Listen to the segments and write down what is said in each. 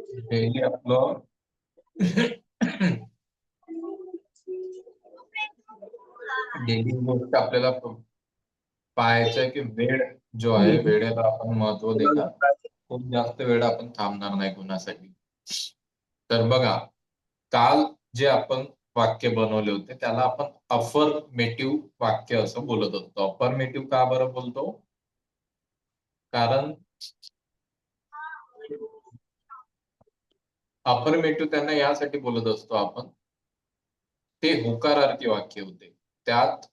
Daily आपलं daily गोष्ट आपल्याला पाहायचं आहे की वेळ जो आहे वेळेला आपण महत्व देणार. खूप जास्त वेळ आपण थांबणार नाही कोणासाठी. तर बघा, काल जे आपण वाक्य बनवले होते त्याला आपण अफर्मेटिव्ह वाक्य असं बोलत होतो. अफर्मेटिव्ह का बरं बोलतो? कारण अफर्मेटिव्ह त्यांना यासाठी बोलत असतो आपण, ते होकारार्थी वाक्य होते. त्यात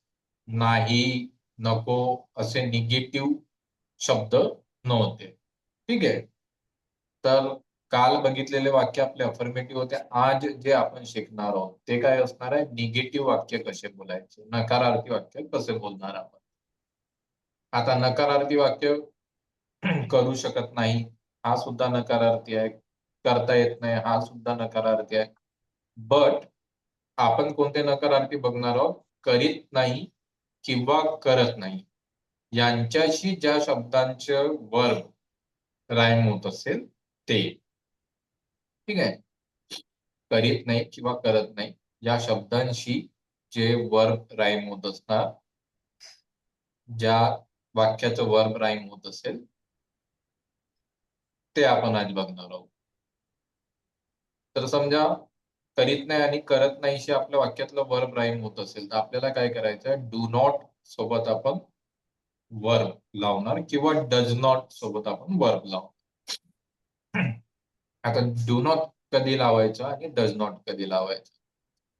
नाही, नको असे निगेटिव्ह शब्द नव्हते. ठीक आहे. तर काल बघितलेले वाक्य आपले अफर्मेटिव्ह होते. आज जे आपण शिकणार आहोत ते काय असणार आहे? निगेटिव्ह वाक्य कसे बोलायचे, नकारार्थी वाक्य कसे बोलणार आपण. आता नकारार्थी वाक्य करू शकत नाही हा सुद्धा नकारार्थी आहे. करता येत नाही हा सुद्धा नकारार्थी आहे. बट आपण कोणते नकारार्थी बघणार आहोत? करीत नाही किंवा करत नाही यांच्याशी ज्या शब्दांचे वर्ब राईम होत असेल ते. ठीक आहे. करीत नाही किंवा करत नाही या शब्दांशी जे वर्ब राईम होत असणार, ज्या वाक्याचं वर्ब राईम होत असेल ते आपण आज बघणार आहोत. तर समजा करीत नाही आणि करत नाहीशी आपल्या वाक्यातलं वर्ब राईम होत असेल तर आपल्याला काय करायचं आहे? डू नॉट सोबत आपण वर्ब लावणार किंवा डज नॉट सोबत आपण वर्ब लावणार. आता डू नॉट कधी लावायचा आणि डज नॉट कधी लावायचा?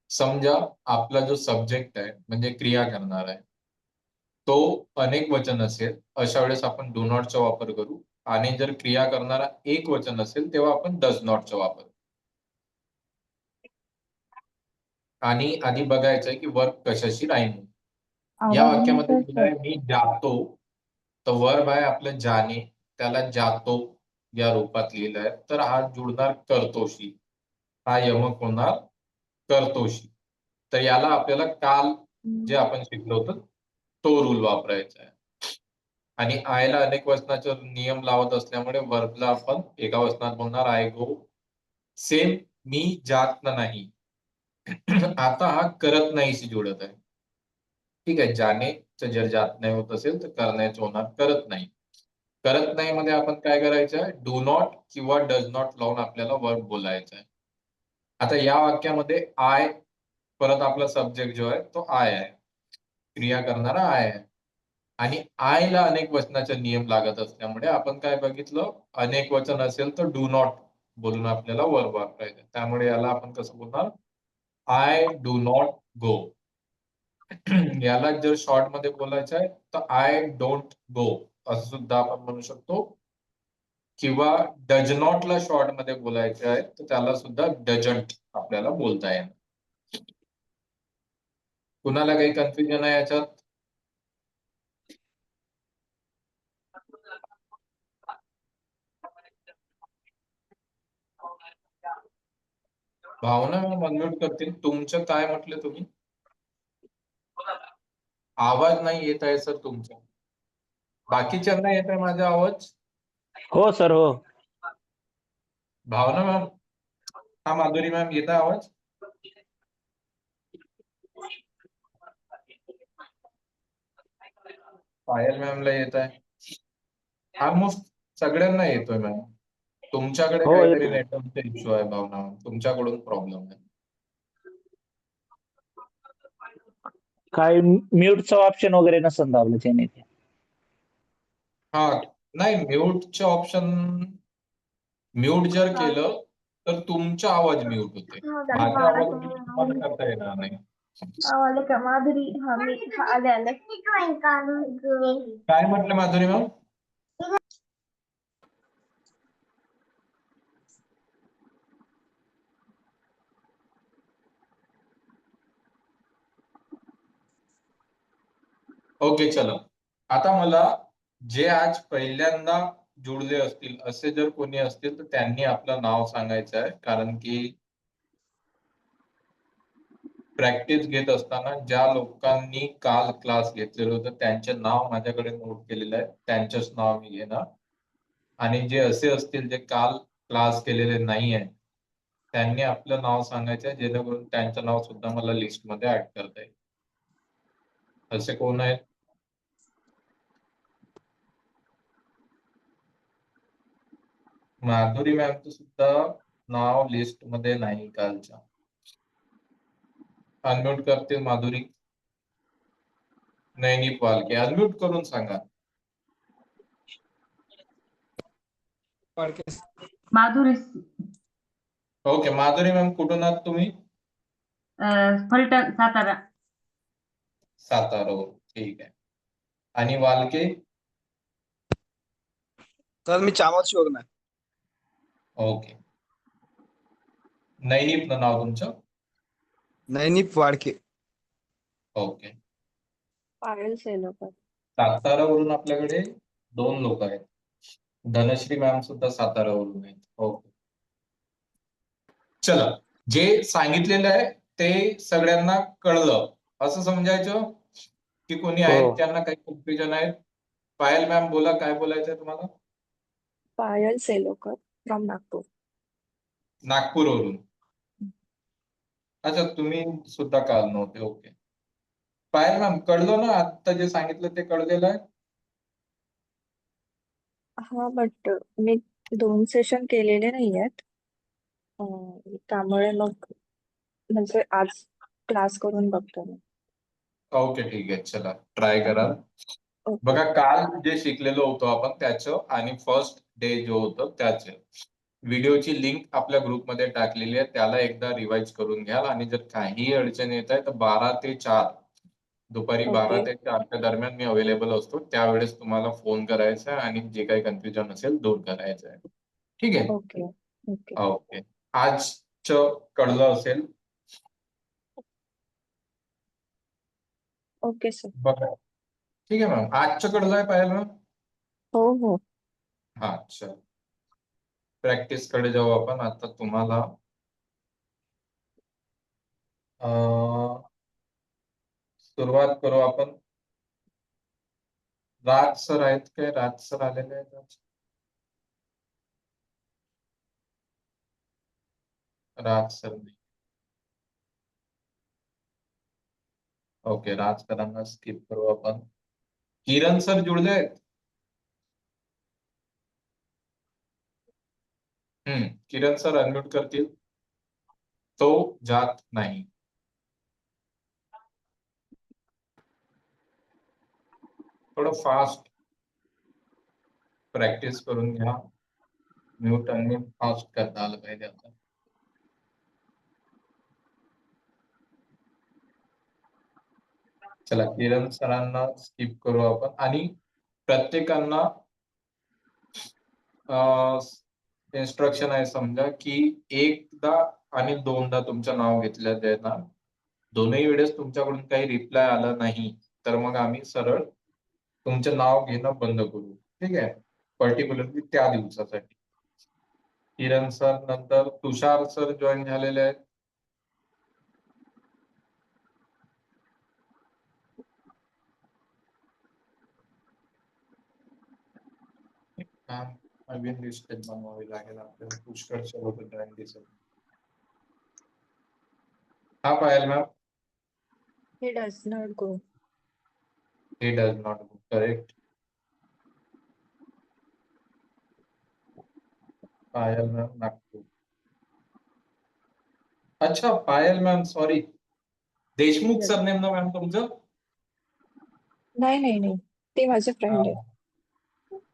समजा आपला जो सब्जेक्ट आहे म्हणजे क्रिया करणार आहे तो अनेक वचन असेल, अशा वेळेस आपण डू नॉटचा वापर करू. आणि जर क्रिया करणारा एक वचन असेल तेव्हा आपण डज नॉटचा वापर करू. आणि आधी बघायचंय की वर्ब कशाशी राईम होईल. या वाक्यामध्ये दिलंय मी जातो, तर वर्ब आहे आपलं जाणे, त्याला जातो या रूपात लिहिलंय, तर हा जुळणार करतोशी, हा यमक होणार करतोशी. तर याला आपल्याला काल जे आपण शिकलो होतं तो रूल वापरायचा आहे. आणि आयला अनेक वचनाचे नियम लावत असल्यामुळे वर्बला आपण एका वचनात बोलणार आय गो. सेम मी जात नाही. आता हा करत नाहीशी जुळत आहे. ठीक आहे. जाणे जर जात नाही होत असेल तर करण्याचं होणार करत नाही. करत नाही मध्ये आपण काय करायचं आहे? डू नॉट किंवा डज नॉट लावून आपल्याला वर्ब बोलायचा आहे. आता या वाक्यामध्ये आय परत आपला सब्जेक्ट जो आहे तो आय आहे, क्रिया करणारा आय आहे. आणि आयला अनेक वचनाचे नियम लागत असल्यामुळे आपण काय बघितलं? अनेक वचन असेल तर डू नॉट बोलून आपल्याला वर्ब वापरायचं. त्यामुळे याला आपण कसं बोलणार? I do not go. याला जर शॉर्ट मध्ये बोलायचं आहे तर आय डोंट गो असं सुद्धा आपण म्हणू शकतो. किंवा डज नॉट ला शॉर्ट मध्ये बोलायचं आहे तर त्याला सुद्धा डजंट आपल्याला बोलता येईल. कुणाला काही कन्फ्युजन आहे याच्यात? भावना अनम्यूट करतील. तुमचं काय म्हटलं तुम्ही? आवाज नाही येत आहे सर तुमचा. बाकीच्यांना येत आहे माझा आवाज? हो सर हो. भावना मॅम, हा माधुरी मॅम येत आहे आवाज? पायल मॅमला येत आहे? ऑलमोस्ट सगळ्यांना येतोय मॅम. तुमच्याकडे हो काहीतरी येतो. नेटवर्कचा इश्यू आहे भावना मॅम, तुमच्याकडून प्रॉब्लेम आहे. काय म्यूटचं ऑप्शन वगैरे नसेल दाबलं त्याने ते. हा नाही, म्यूटचे ऑप्शन म्यूट जर केलं तर तुमचा आवाज म्यूट होते, माझा आवाज म्यूट तुम्हाला करता येणार नाही. माधुरी हा मी आले आले. काय म्हटलं माधुरी मॅम? ओके चला. आता मला जे आज पहिल्यांदा जुळले असतील असे जर कोणी असतील तर त्यांनी आपलं नाव सांगायचं आहे. कारण की प्रॅक्टिस घेत असताना ज्या लोकांनी काल क्लास घेतलेलं होतं त्यांचे नाव माझ्याकडे नोट केलेलं आहे, त्यांचंच नाव मी घेणार. आणि जे असे असतील जे काल क्लास केलेले नाही आहे त्यांनी आपलं नाव सांगायचं आहे, जेणेकरून त्यांचं नाव सुद्धा मला लिस्टमध्ये ऍड करता येईल. असे कोण आहेत? माधुरी मॅमचं सुद्धा नाव लिस्टमध्ये नाही कालच्या. अनम्यूट करतील माधुरी. नैनिप वालके अनम्यूट करून सांगा. माधुरी ओके, माधुरी मॅम कुठून आहात तुम्ही? फलटण सातारा. सातारा, ठीक आहे. आणि वालके? सर मी चामोर्शीवरून आहे. ओके. नैनिप ना नाव तुमचं? नैनिप वाडके. ओके. पायल सेलोकर. सातारावरून आपल्याकडे 2 लोक आहेत. धनश्री मॅम सुद्धा सातारावरून आहेत. ओके. चला, जे सांगितलेलं आहे ते सगळ्यांना कळलं असं समजायचं की कोणी हो. आहेत त्यांना काही कन्फ्युजन आहे? पायल मॅम बोला, काय बोलायचंय तुम्हाला? पायल सेलोकर फ्रॉम नागपूर. नागपूरवरून. अच्छा, तुम्ही सुद्धा काल नव्हते. ओके. पायल मॅम कळलं ना, आता जे सांगितलं ते कळलेलं आहे? हा बट मी 2 सेशन केलेले नाही आहेत. त्यामुळे मग म्हणजे आज क्लास करून बघतो मी. ओके, ठीक आहे. चला, ट्राय करा. ओके. बघा, काल जे शिकलेलो होतो आपण त्याचं आणि फर्स्ट डे जो होतं त्याचं व्हिडिओची लिंक आपल्या ग्रुपमध्ये टाकलेली आहे. त्याला एकदा रिवाइज करून घ्या आणि जर काही अडचण येत आहे तर 12 ते 4 दुपारी 12 ओके. ते 4च्या दरम्यान मी अवेलेबल असतो. त्यावेळेस तुम्हाला फोन करायचा आहे आणि जे काही कन्फ्युजन असेल दूर करायचं आहे. ठीक आहे? ओके. ओके. ओके. आजचं कळलं असेल? Okay sir. बघा, ठीक आहे मॅम. आजचं कळलं आहे पायल मॅम? हो हो. हा, चल. प्रॅक्टिस कडे जाऊ आपण. आता तुम्हाला सुरुवात करू आपण. राज सर आहेत काय? राज सर आलेले आहेत आज? राज सर नाही. ओके, राज सरांना स्किप करू आपण. किरण सर जुळले आहेत? किरण सर अनम्यूट करतील. तो जात नाही. थोडं फास्ट प्रॅक्टिस करून घ्या. म्यूट अनम्यूट फास्ट करता आलं पाहिजे आता. चला, किरण सरांना स्किप करू आपण आणि प्रत्येकांना इन्स्ट्रक्शन आहे समजा की एकदा आणि दोनदा तुमचं नाव घेतलं जाणार. दोनही वेळेस तुमच्याकडून काही रिप्लाय आला नाही तर मग आम्ही सरळ तुमचं नाव घेणं बंद करू. ठीक आहे? पर्टिक्युलरली त्या दिवसासाठी. किरण सर नंतर तुषार सर जॉईन झालेले आहेत. नवीन लिस्ट बनवावी लागेल आपल्याला. पुष्कळ सर्व जॉईन दिसत. हा Payal ma'am. He does not go. He does not go. Correct. Payal ma'am Nagpur. अच्छा, Payal ma'am, sorry. Deshmukh Yes. Surname ना मॅम तुमचं? नाही नाही नाही. ती माझी फ्रेंड आहे.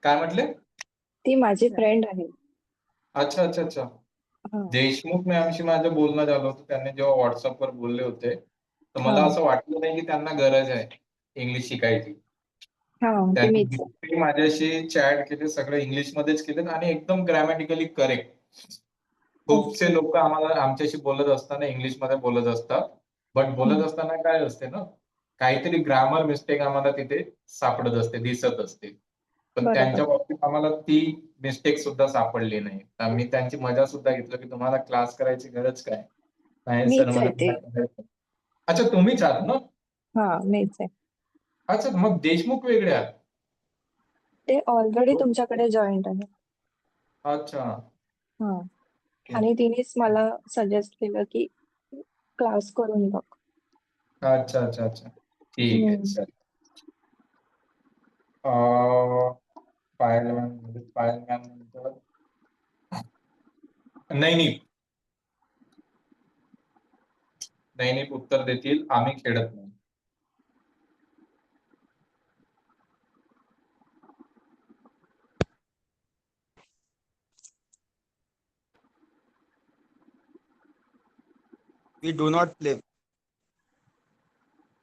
काय म्हटले? ती माझी फ्रेंड आहे. अच्छा अच्छा अच्छा. हा. देशमुख मॅमशी माझं बोलणं झालं होतं. त्यांनी जेव्हा व्हॉट्सअपवर बोलले होते तर मला हा. असं वाटलं नाही की त्यांना गरज आहे इंग्लिश शिकायची. हा ती त्यांनी मीच आहे. जितके माझ्याशी चॅट केले सगळे इंग्लिश मध्येच केले आणि एकदम ग्रॅमॅटिकली करेक्ट. खूपसे ओके. लोक आम्हाला आमच्याशी बोलत असताना इंग्लिश मध्ये बोलत असतात. बट बोलत असताना काय असते ना, काहीतरी ग्रामर मिस्टेक आम्हाला तिथे सापडत असते, दिसत असते. पण बरोबर. त्यांच्या बाबतीत आम्हाला ती मिस्टेक सुद्धा सापडली नाही. तर मी त्यांची मजा सुद्धा घेतलं की तुम्हाला क्लास करायची गरज काय? नाही सर, मीच मला आहे ते. करायचं. अच्छा, तुम्हीच आहात ना? हा मीच आहे. अच्छा, मग देशमुख वेगळे आहात. ते ऑलरेडी तुमच्याकडे जॉईंट आहे. अच्छा. हा आणि तिनेच मला सजेस्ट केलं की क्लास करून बघ. अच्छा अच्छा अच्छा, ठीक आहे, हम्म. चल. पायल मॅम नंतर नैनिक उत्तर देतील, आम्ही खेळत नाही. We do not play.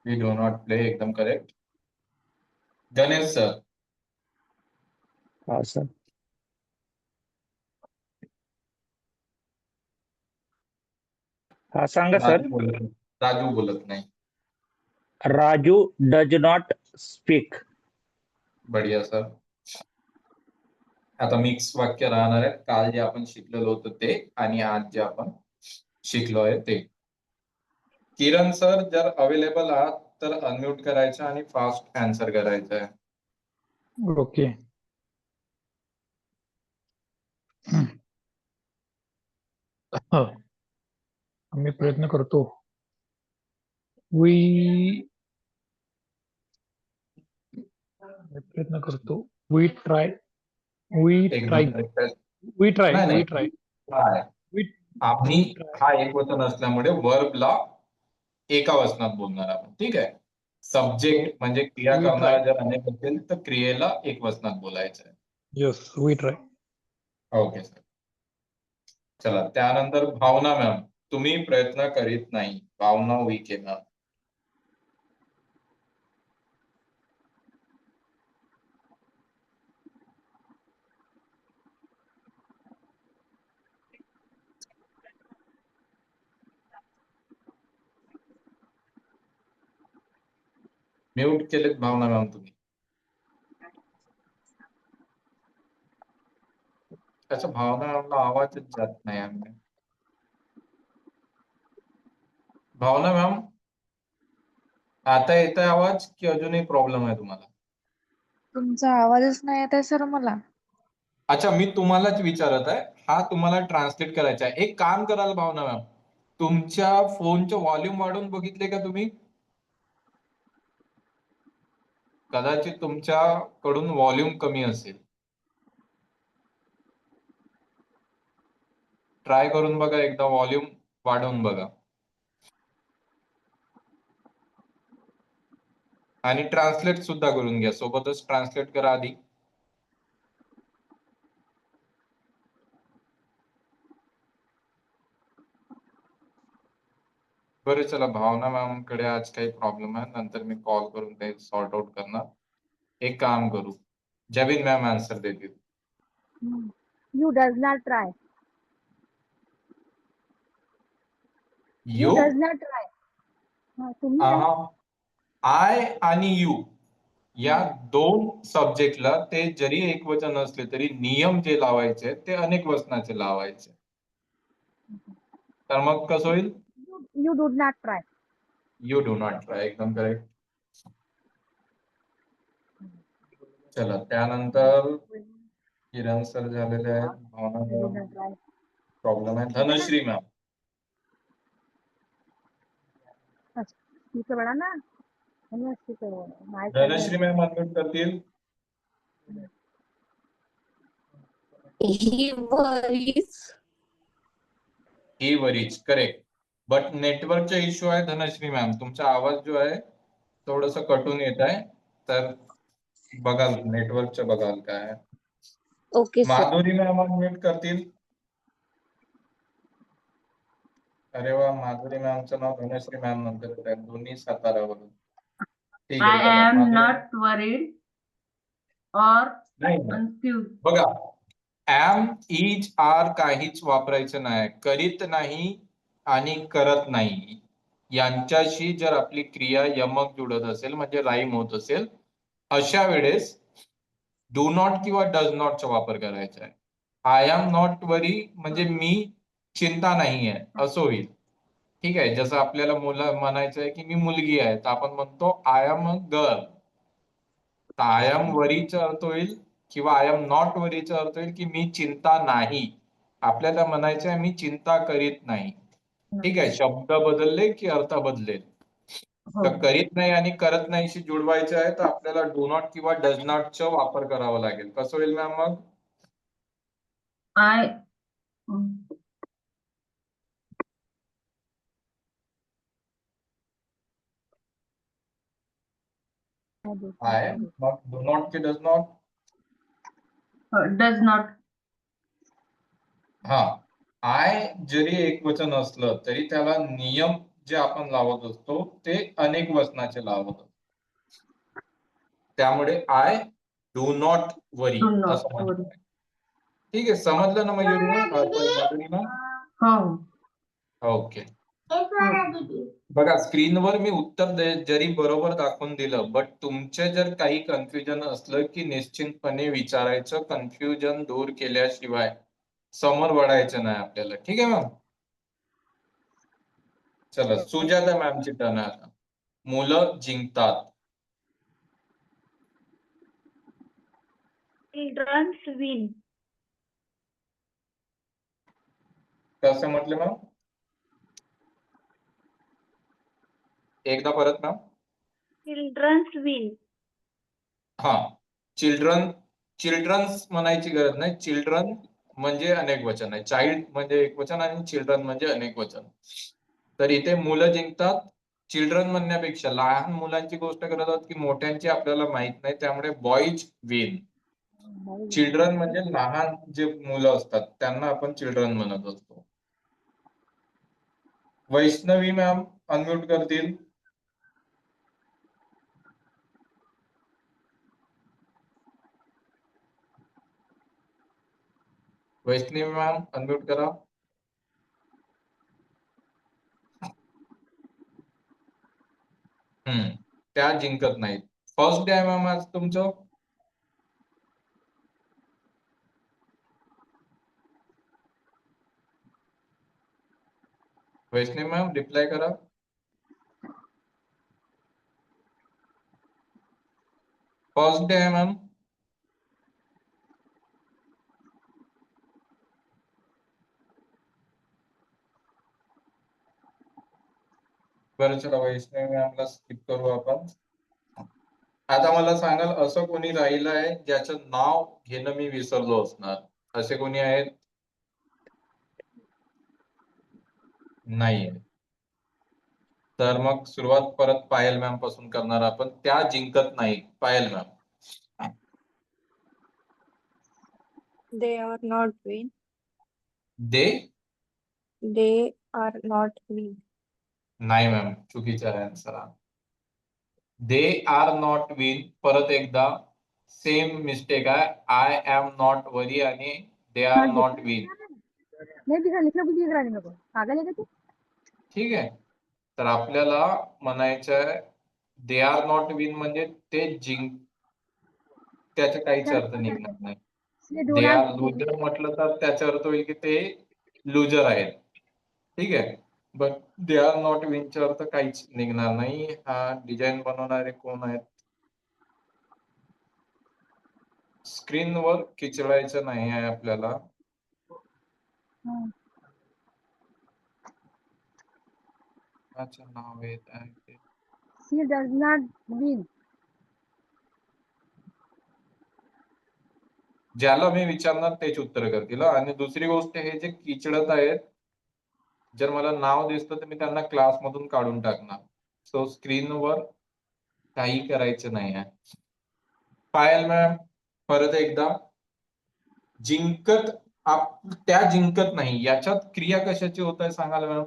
We do not play, एकदम करेक्ट. गणेश सर. हा सर. हा सांगा सर. राजू बोलत नाही. Raju does not speak. बढिया सर. आता मिक्स वाक्य राहणार आहे, काल जे आपण शिकलेलो होतं ते आणि आज जे आपण शिकलो आहे ते. किरण सर, जर अवेलेबल आहात तर अनम्यूट करायचं आणि फास्ट आन्सर करायचं आहे. ओके. आम्ही प्रयत्न करतो. प्रयत्न करतो. We try. एकदम correct. We try. Try. आम्ही हा एकवचन असल्यामुळे वर्बला एका वचनात बोलणार आपण, ठीक आहे. सब्जेक्ट म्हणजे क्रिया We करणारा try. जर अनेक असेल तर क्रियेला एक वचनात बोलायचं आहे. Yes, we try. Okay sir. चला, त्यानंतर भावना मॅम, तुम्ही प्रयत्न करीत नाही. भावना वीक आहे मॅम. म्यूट केलेत भावना मॅम तुम्ही. अच्छा, भावना मॅमला आवाजच जात नाही आम्ही. भावना मॅम, आता येतोय आवाज की अजूनही प्रॉब्लेम आहे तुम्हाला? तुमचा आवाजच नाही येत आहे सर मला. अच्छा, मी तुम्हालाच विचारत आहे. हा तुम्हाला ट्रान्सलेट करायचा आहे. एक काम कराल भावना मॅम, तुमच्या फोनचं व्हॉल्यूम वाढवून बघितले का तुम्ही? कदाचित तुमच्याकडून व्हॉल्यूम कमी असेल. ट्राय करून बघा एकदा, व्हॉल्यूम वाढवून बघा. आणि ट्रान्सलेट सुद्धा करून घ्या, सोबतच ट्रान्सलेट करा आधी. बरं चला, भावना मॅम कडे आज काही प्रॉब्लेम आहे, नंतर मी कॉल करून ते सॉर्ट आउट करणार. एक काम करू, जबीन मॅम आन्सर देतील. You does not try. You not try. तुम्ही आय आणि यू या दोन सब्जेक्टला ते जरी एकवचन असले तरी नियम जे लावायचे ते अनेक वचनाचे लावायचे. तर मग कसं होईल? You do not try. You do not try, एकदम करेक्ट. चला, त्यानंतर किरण सर झालेले आहेत. भावना प्रॉब्लेम आहे. धनश्री मॅम. बडा ना. धनश्री मॅम अनम्यूट करतील. He worries. He worries correct, but नेटवर्कचा इश्यू आहे धनश्री मॅम. तुमचा आवाज जो आहे थोडस कटून येत आहे, तर बघाल नेटवर्कचं बघाल काय. Okay, sir. Madhuri ma'am unmute करतील. अरे वा, माधुरी मॅमचं नाव धनश्री मॅम नंतर येत आहे, दोन्ही सातारावरून. ठीक आय आहे, चला, एम माधुरी- नॉट वरीड और नाही, कन्फ्यूज. बघा, एम इज आर काहीच वापरायचं नाही. करीत नाही आणि करत नाही यांच्याशी जर आपली क्रिया यमक जुळत असेल, म्हणजे राईम होत असेल, अशा वेळेस डू नॉट किंवा डज नॉटचा वापर करायचा आहे. आय एम नॉट वरी म्हणजे मी चिंता नाही आहे असं होईल. ठीक आहे, जसं आपल्याला मुलं म्हणायचं आहे की मी मुलगी आहे, तर आपण म्हणतो आय एम अ गर्ल. तर आय एम वरीचा अर्थ होईल किंवा आय एम नॉट वरीचा अर्थ होईल की मी चिंता नाही. आपल्याला म्हणायचं आहे मी चिंता करीत नाही. ठीक आहे, शब्द बदलले की अर्थ बदलेल. हो. तर करीत नाही आणि करत नाहीशी जुळवायचे आहे तर आपल्याला डू नॉट किंवा डज नॉटचा वापर करावा लागेल. कसं होईल मॅम मग? आय आहे मग डू नॉट की डज नॉट? Does not. हा, आय जरी एकवचन असलं तरी त्याला नियम जे आपण लावत असतो ते अनेक वचनाचे लावत असतो. त्यामुळे I do not worry do not असं वरी. म्हणतो. ठीक आहे, समजलं ना मयुरी? हो. ओके. बघा स्क्रीनवर मी उत्तर जरी बरोबर दाखवून दिलं बट तुमचे जर काही कन्फ्युजन असलं की निश्चितपणे विचारायचं. कन्फ्युजन दूर केल्याशिवाय समोर वाढायचं नाही आपल्याला. ठीक आहे मॅम? चला सुजाता मॅमची टर्न आहे आता. मुलं जिंकतात. Childrens win. कसं म्हटलं मॅम? एकदा परत मॅम. Childrens win. हा, चिल्ड्रन्स म्हणायची गरज नाही. चिल्ड्रन म्हणजे अनेक वचन आहे. चाइल्ड म्हणजे एक वचन आणि चिल्ड्रन म्हणजे अनेक वचन. तर इथे मुलं जिंकतात. चिल्ड्रन म्हणण्यापेक्षा लहान मुलांची गोष्ट करत आहोत की मोठ्यांची आपल्याला माहित नाही, त्यामुळे बॉईज विन. चिल्ड्रन म्हणजे लहान जे मुलं असतात त्यांना आपण चिल्ड्रन म्हणत असतो. वैष्णवी मॅम अनम्यूट करतील. वैष्णवी मॅम अनम्यूट करा. त्या जिंकत नाहीत. फर्स्ट डे आहे मॅम आज तुमचं. वैष्णवी मॅम रिप्लाय करा. फर्स्ट डे आहे मॅम. बरं चला वैष्णवी मॅमला स्किप करू आपण. आता मला सांगाल असं कोणी राहिलं आहे ज्याचं नाव घेणं मी विसरलो असणार? असे कोणी आहेत? नाहीये. तर मग सुरुवात परत पायल मॅम पासून करणार आपण. त्या जिंकत नाही. Payal ma'am. They are not win. They They are not win. नाही मॅम, चुकीचा आहे answer. They are not win. परत एकदा सेम मिस्टेक आहे. आय एम नॉट वरी आणि दे आर नॉट विन. नहीं दिख रहा, लिखना कुछ दिख रहा नहीं मेरे को. पागल है क्या तू? ठीक आहे, तर आपल्याला म्हणायचं आहे दे आर नॉट विन म्हणजे ते त्याचा काहीच अर्थ निघणार नाही. दे आर लुजर म्हटलं तर त्याचा अर्थ होईल की ते लुजर आहेत. ठीक आहे, बट दे आर नॉट विनचा अर्थ काहीच निघणार नाही. हा डिझाईन बनवणारे कोण आहेत? स्क्रीनवर खिचवायचं नाही आहे आपल्याला. अच्छा, नाव येत आहे ते. She does not win. ज्याला मी विचारणार तेच उत्तर करतील. आणि दुसरी गोष्ट, हे जे किचडत आहेत जर मला नाव दिसतं तर मी त्यांना क्लासमधून काढून टाकणार. सो स्क्रीनवर काही करायचं नाही आहे. पायल मॅम परत एकदा. जिंकत त्या जिंकत नाही याच्यात क्रिया कशाची होत आहे सांगाल मॅम?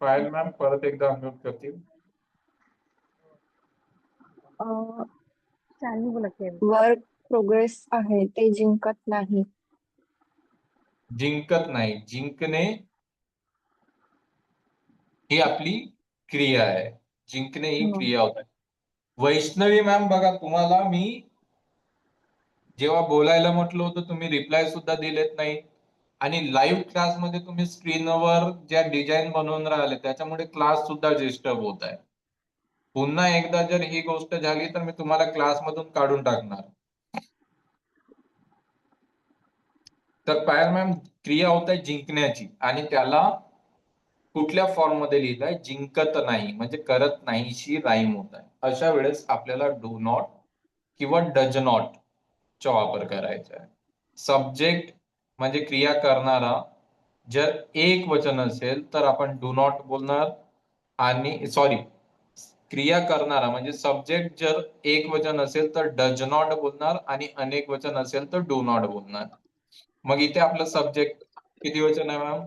पायल मॅम परत एकदा अनम्यूट करतील. वर्क प्रोग्रेस आहे. ते जिंकत नाही. जिंकत नाही. जिंकणे ही आपली क्रिया आहे. जिंकणे ही क्रिया होत आहे. वैष्णवी मॅम बघा, तुम्हाला मी जेव्हा बोलायला म्हटलं होतं तुम्ही रिप्लाय सुद्धा दिलेत नाही. आणि लाईव्ह क्लासमध्ये तुम्ही स्क्रीनवर ज्या डिझाईन बनवून राहिले त्याच्यामुळे क्लास सुद्धा डिस्टर्ब होत आहे. पुन्हा एकदा जर ही गोष्ट झाली तर मी तुम्हाला क्लासमधून काढून टाकणार. तर पायल मॅम, क्रिया होत आहे जिंकण्याची आणि त्याला कुठल्या फॉर्म मध्ये लिहिलंय? जिंकत नाही म्हणजे करत नाहीशी राईम होत आहे. अशा वेळेस आपल्याला डू नॉट किंवा डज नॉट चा वापर करायचा आहे. सब्जेक्ट म्हणजे क्रिया करणारा जर एक वचन असेल तर आपण डू नॉट बोलणार, आणि सॉरी, क्रिया करणारा म्हणजे सब्जेक्ट जर एक वचन असेल तर डज नॉट बोलणार आणि अनेक वचन असेल तर डू नॉट बोलणार. मग इथे आपलं सब्जेक्ट किती वचन आहे मॅम?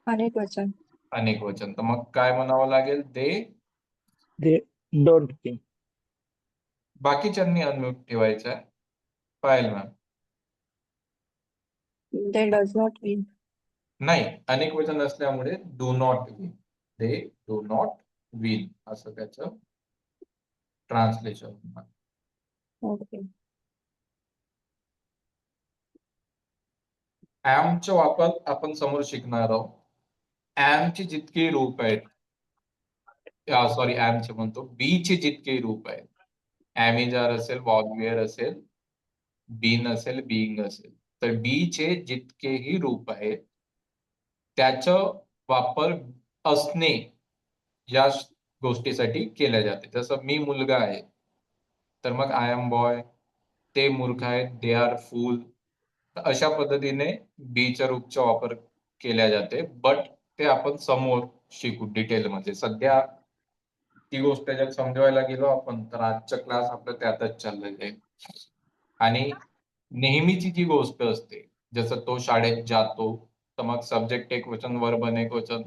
अनेक वचन. अनेक वचन. तर मग काय म्हणावं लागेल? They don't think. बाकीच्यांनी अनम्यूट ठेवायचं आहे. Payal ma'am. They does not win. नाही, अनेक वचन असल्यामुळे do not win. They do not win असं त्याचं ट्रान्सलेशन. ओके. चा वापर आपण समोर शिकणार आहोत. ची जितके रूप आहेत, सॉरी चे म्हणतो, चे जितके रूप आहेत, ॲमिजार असेल, वॉल्युअर असेल, बीन असेल, बीइंग असेल, तर चे जितकेही रूप आहेत त्याचं वापर असणे या गोष्टीसाठी केल्या जाते. जसं मी मुलगा आहे तर मग आय एम बॉय, ते मूर्ख आहेत, दे आर फूल. अशा पद्धतीने च्या रूपचा वापर केल्या जाते. बट ते आपण समोर शिकू डिटेलमध्ये. सध्या ती गोष्ट जर समजवायला गेलो आपण तर आजचा क्लास आपलं त्यातच चाललेलं आहे. आणि नेहमीची जी गोष्ट असते, जसं तो शाळेत जातो, तर मग सब्जेक्ट एक वचन, वर्ब अनेक वचन.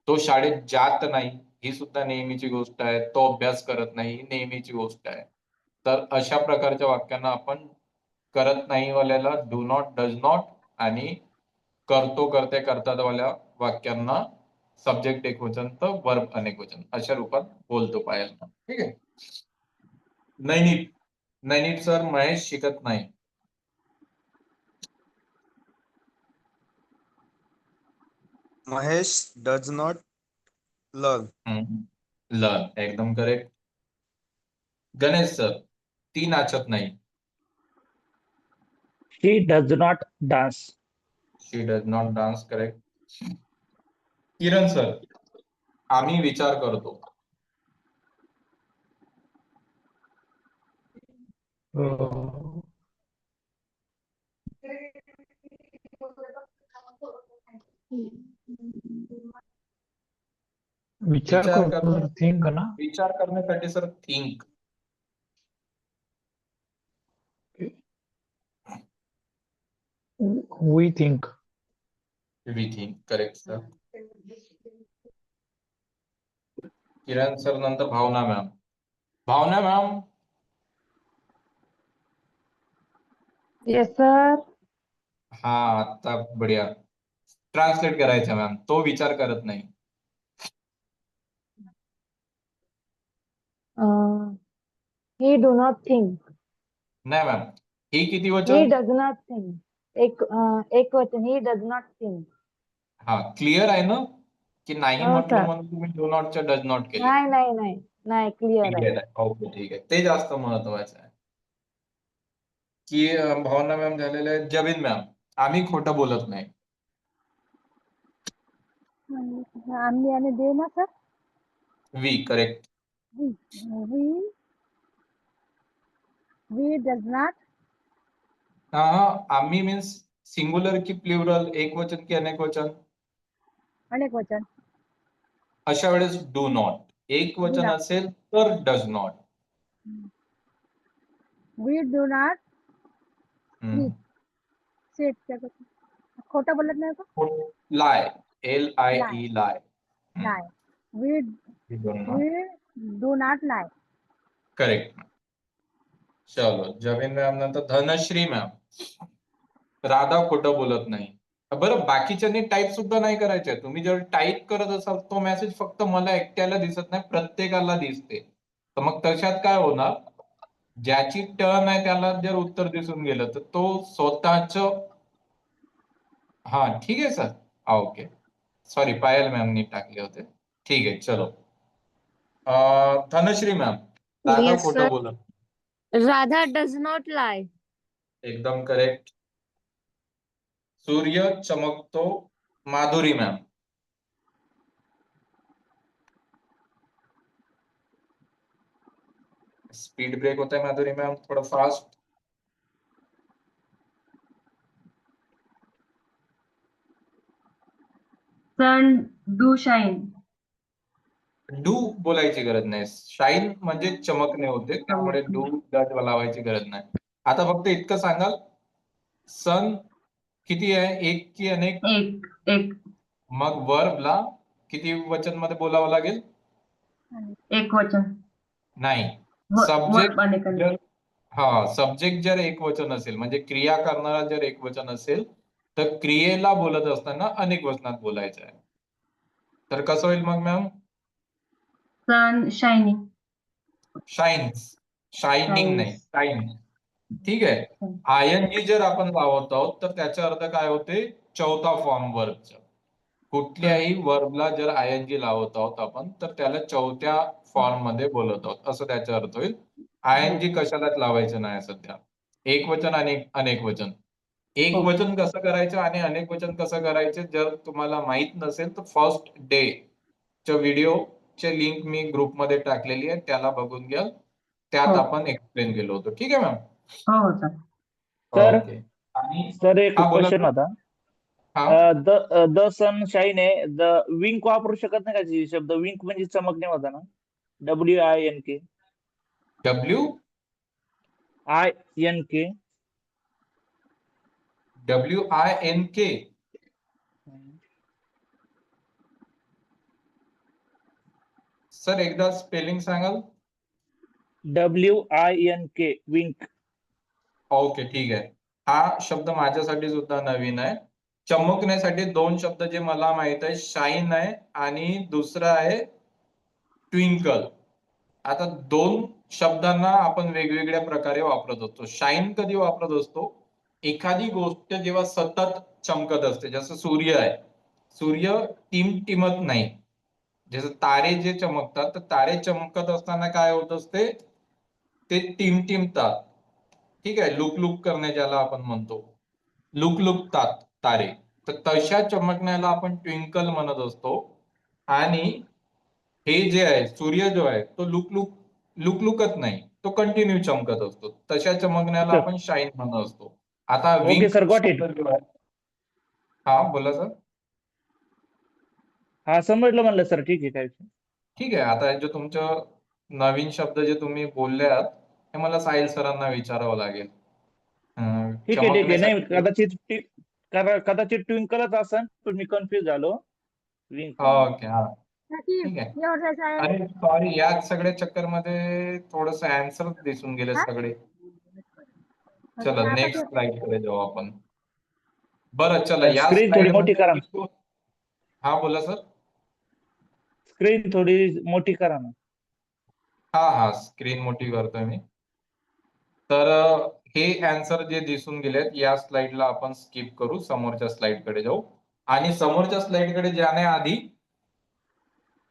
तो शाळेत जात नाही ही सुद्धा नेहमीची गोष्ट आहे. तो अभ्यास करत नाही ही नेहमीची गोष्ट आहे. तर अशा प्रकारच्या वाक्यांना आपण करत नाही वाल्याला डू नॉट, डज नॉट, आणि करतो, करते, करतात वाल्या वाक्यांना सब्जेक्ट एक वचन तर वर्ब अनेक वचन अशा रूपात बोलतो पायल. ठीक आहे. नैनिट सर, महेश शिकत नाही. Mahesh does not learn. Learn, एकदम करेक्ट. गणेश सर, ती नाचत नाही. She does not dance. She does not dance, correct. Kiran sir, आम्ही विचार करतो. विचार करतो तर थिंक ना. विचार करण्यासाठी sir think. We think. We think, correct sir. Kiran sir नंतर Bhavana ma'am. Bhavana ma'am. Yes sir. हा, आता बढिया. ट्रान्सलेट करायचं मॅम. तो विचार करत नाही. ही डू नॉट थिंक. नाही मॅम, ही किती ही वचन? Does not think. एक वचन. He does not think. हा, क्लिअर आहे ना की नाही हो म्हटलं सर. म्हणून तुम्ही डू नॉटच्या डज नॉट केले? नाही नाही नाही नाही, क्लिअर आहे. क्लिअर आहे. ओके, ठीक आहे. ते जास्त महत्वाचं आहे. की भावना मॅम झालेलं आहे. जबीन मॅम, आम्ही खोटं बोलत नाही. आम्ही आणि दे ना sir. We, correct. We we does not. आम्ही मीन्स सिंगुलर की प्लुरल, एक वचन की अनेक वचन? अनेक वचन. अशा वेळेस डू नॉट. एक वचन not. असेल तर does not. We do not sleep. खोटं बोलत नाही का? Lie, LIE, lie. Lie. We do not lie. Correct. चलो, जमीन मॅम नंतर धनश्री मॅम. राधा खोटं बोलत नाही. बरं, बाकीच्यांनी टाईप सुद्धा नाही करायचे. तुम्ही जर टाईप करत असाल तो मेसेज फक्त मला एकट्याला दिसत नाही, प्रत्येकाला दिसते. तर मग तशात काय होणार? ज्याची टर्न आहे त्याला जर उत्तर दिसून गेलं तर तो स्वतःच. हा, ठीक आहे सर. ओके, सॉरी, पायल मॅमनी टाकले होते. ठीक आहे, चलो. धनश्री मॅम, राधा Yes, खोटं sir. बोलत. Radha does not lie. एकदम करेक्ट. सूर्य चमकतो, माधुरी मॅम. स्पीड ब्रेक होत आहे माधुरी मॅम, थोडं fast. Sun do shine. Do बोलायची गरज नाही. शाईन म्हणजे चमकणे होते, त्यामुळे डू डट लावायची गरज नाही. आता फक्त इतकं सांगाल, सन किती आहे, एक की अनेक? एक मग वर्बला किती वचन मध्ये बोलावं लागेल? एक वचन. नाही, वर्ब अनेक सब्जेक्ट सब्जेक्ट जर एक वचन असेल, म्हणजे क्रिया करणारा जर एक वचन असेल, तर क्रियेला बोलत असताना अनेक वचनात बोलायचं आहे. तर कसं होईल मग मॅम? सन शायनिंग. शाईन्स, शायनिंग नाही, शाईन. ठीक आहे. आयएनजी जर आपण लावत आहोत तर त्याचा अर्थ काय होते? चौथा फॉर्म वर्बचा. कुठल्याही वर्बला जर आयएनजी लावत आहोत आपण, तर त्याला चौथ्या फॉर्म मध्ये बोलत आहोत, असं त्याचा अर्थ होईल. आयएनजी कशालाच लावायचं नाही सध्या. एक वचन आणि अनेक वचन. एक वचन कसं करायचं आणि अनेक वचन कसं करायचं जर तुम्हाला माहित नसेल, तर फर्स्ट डे च्या व्हिडिओचे लिंक मी ग्रुपमध्ये टाकलेली आहे, त्याला बघून घ्या. त्यात आपण एक्सप्लेन केलं होतं. ठीक आहे मॅम? हो सर. Sir okay. आणि सर एक हा, बोला क्वेश्चन सर. होता. हा, द सन शाईन आहे, द विंक वापरू शकत नाही का? जी शब्द विंक म्हणजे चमकणे होता ना, WINK. INK. WINK. सर एकदा स्पेलिंग सांगाल? WINK, विंक. ओके, ठीक आहे. हा शब्द माझ्यासाठी सुद्धा नवीन आहे. चमकण्यासाठी दोन शब्द जे मला माहित आहे, शाईन आहे आणि दुसरा आहे ट्विंकल. आता दोन शब्दांना आपण वेगवेगळ्या प्रकारे वापरत असतो. शाईन कधी वापरत असतो? एखादी गोष्ट जेव्हा सतत चमकत असते, जसं सूर्य आहे. सूर्य टिमटिमत नाही. जसं तारे जे चमकतात, तर तारे चमकत असताना काय होत असते? ते टिमटिमतात. ठीक आहे, लुकलुक करणे ज्याला आपण म्हणतो, लुकलुकतात तारे. तर तशा चमकण्याला आपण ट्विंकल म्हणत असतो. आणि हे जे आहे, सूर्य जो आहे, तो लुकलुकत नाही, तो कंटिन्यू चमकत असतो. तशा चमकण्याला आपण शाईन म्हणत असतो. आता okay wink sir, got it. शब्द जो आहे, हा बोला सर. हा समजलं म्हणलं सर, ठीक आहे, काय विषय. ठीक आहे. आता जो तुमचं नवीन शब्द जे तुम्ही बोलले आहात, हे मला साहिल सरांना विचारावं लागेल. ठीक आहे, ठीक आहे. नाही, चमकण्यासाठी. कदाचित ट्विंकलच असेल, पण मी कन्फ्युज झालो. विंक. ओके, हा, नक्की ठीक आहे. ये और जैसा है अरे सॉरी, या सगळ्या चक्करमध्ये थोडस आन्सर दिसून गेले हा? सगळे. अरे चला यहाँ पर नेक्स्ट तो स्लाइड कडे जाऊ आपण. बरं, चला या स्क्रीन थोडी स्लाइड मोठी करा. मध्ये. हा बोला सर. स्क्रीन थोडी मोठी करा ना. हा, स्क्रीन मोठी करतोय मी. तर हे आन्सर जे दिसून गेलेत, या स्लाइडला आपण स्किप करू, समोरच्या स्लाइड कडे जाऊ. आणि समोरच्या स्लाइड कडे जाण्याआधी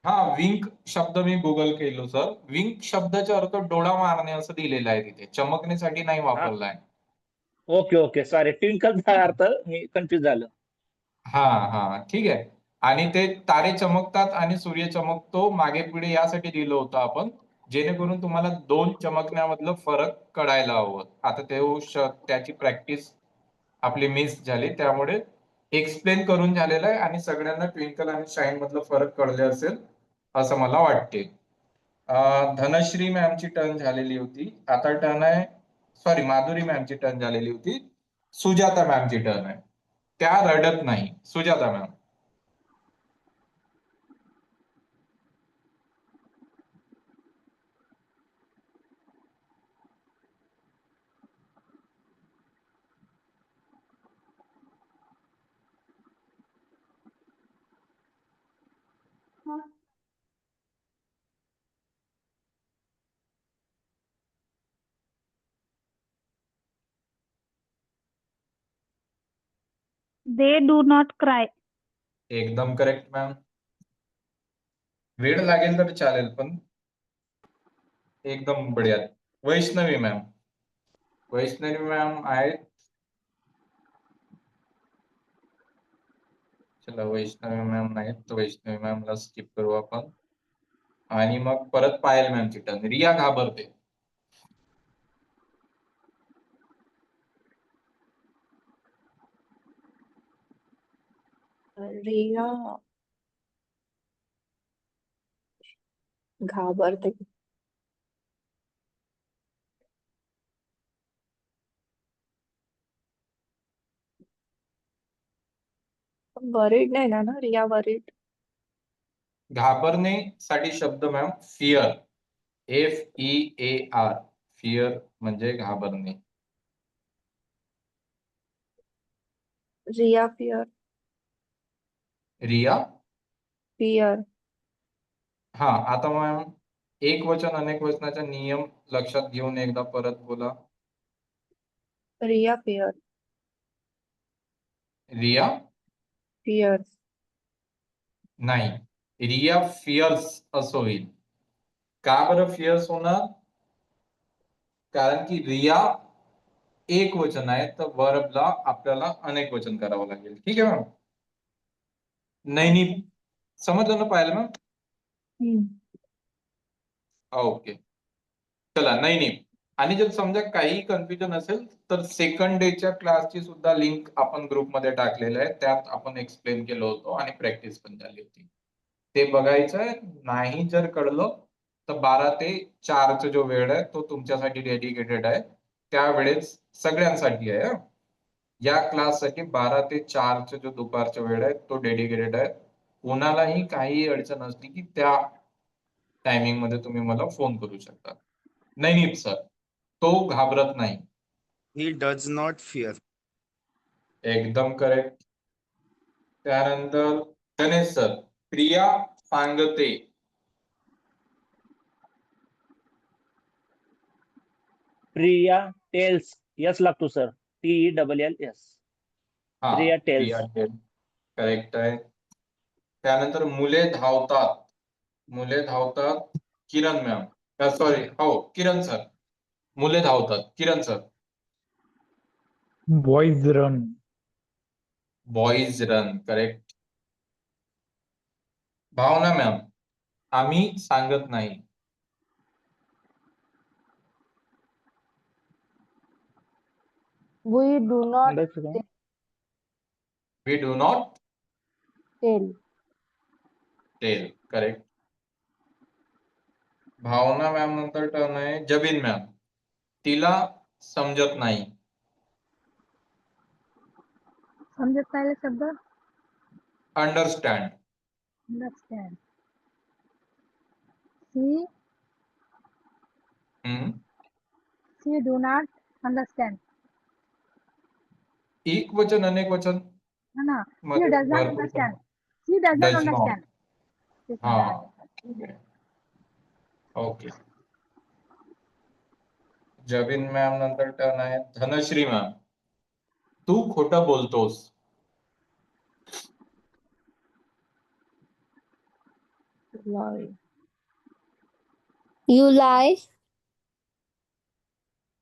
विंक शब्द मी गुगल केलो सर. विंक शब्दाचा अर्थ डोळा मारणे असं दिलेलं आहे तिथे, चमकण्यासाठी नाही वापरलाय. ओके ओके, सॉरी, ट्विंकलचा अर्थ मी कन्फ्युज झालो. ठीक आहे. आणि ते तारे चमकतात आणि सूर्य चमकतो मागे पुढे यासाठी दिलं होतं आपण, जेणेकरून तुम्हाला दोन चमकण्यामधलं फरक कळायला हवं. आता त्याची प्रॅक्टिस आपली मिस झाली, त्यामुळे एक्सप्लेन करून झालेलं आहे आणि सगळ्यांना ट्विंकल आणि शाईन मधलं फरक कळले असेल असं मला वाटते. धनश्री मॅमची टर्न झालेली होती. आता टर्न आहे, सॉरी, माधुरी मॅमची टर्न झालेली होती. सुजाता मॅमची टर्न आहे. त्या रडत नाही. Sujata ma'am. They do not cry. एकदम करेक्ट मॅम. वेळ लागेल तर चालेल, पण एकदम बढिया. वैष्णवी मॅम. वैष्णवी मॅम आहेत. चला वैष्णवी मॅम नाहीत, तर वैष्णवी मॅमला स्किप करू आपण. आणि मग परत पायल मॅमची टर्न. रिया घाबरते. रिया घाबरते. वरीड नाही ना रिया वरीड. घाबरणे साठी शब्द मॅम फिअर. FEAR. फिअर म्हणजे घाबरणे. रिया फिअर. रिया. फिअर. हा आता मॅम एक वचन अनेक वचनाचा नियम लक्षात घेऊन एकदा परत बोला. रिया फिअर. रिया फिअर. नाही, रिया फिअर्स असं होईल. का बरं फिअर्स होणार? कारण की रिया एक वचन आहे, तर वर्बला आपल्याला अनेक वचन करावं लागेल. ठीक आहे मॅम. नैनी समजलं ना पाहिलं मॅम? ओके. चला नैनी. आणि जर समजा काही कन्फ्युजन असेल तर सेकंड डेच्या क्लासची सुद्धा लिंक आपण ग्रुपमध्ये टाकलेलं आहे. त्यात आपण एक्सप्लेन केलं होतं आणि प्रॅक्टिस पण झाली होती. ते बघायचं नाही. जर कळलं तर 12 ते 4 जो वेळ आहे तो तुमच्यासाठी डेडिकेटेड आहे. त्यावेळेस सगळ्यांसाठी आहे. या क्लाससाठी 12 ते 4 जो दुपारचा वेळ आहे तो डेडिकेटेड आहे. कोणालाही काही अडचण असली की त्या टायमिंग मध्ये तुम्ही मला फोन करू शकता. नाही सर, तो घाबरत नाही. He does not fear. एकदम करेक्ट. त्यानंतर गणेश सर, प्रिया सांगते. प्रिया टेल्स. यस लागतो सर. TELLS. हा प्रिया टेल्स. प्रिया करेक्ट आहे. त्यानंतर मुले धावतात. मुले धावतात. किरण मॅम. सॉरी, हो किरण सर. मुले धावतात. Kiran sir. Boys run. Boys run. Correct. Bhavana ma'am, आम्ही सांगत नाही. We do not we do not tell. Tell. Correct. Bhavana ma'am नंतर टर्न आहे जबीन मॅम. तिला समजत नाही. समजत नाही शब्द understand. Understand. She do not understand. एक वचन अनेक वचन है ना. मध्ये सी डज नॉट भरपूर understand. She does not Does not. Understand. हा ओके. जबीन मॅम नंतर टर्न आहे धनश्री मॅम. तू खोटं बोलतोस. You lie.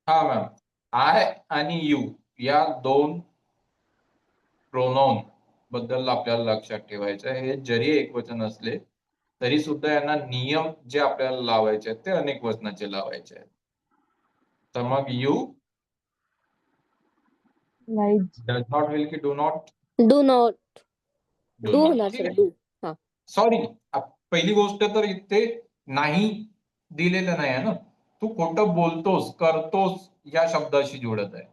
हा मॅम, आय आणि यू या दोन प्रोनाउन बद्दल आपल्याला लक्षात ठेवायचं आहे. हे जरी एक वचन असले तरी सुद्धा यांना नियम जे आपल्याला लावायचे आहेत ते अनेक वचनाचे लावायचे आहेत. तर मग यू डज नॉट होईल की do not? Do not. Do Do not. होणार ठीक सर. आहे. Do. हा. सॉरी, पहिली गोष्ट तर इथे नाही दिलेलं नाही आहे ना. तू खोटं बोलतोस, करतोस या शब्दाशी जोडत आहे.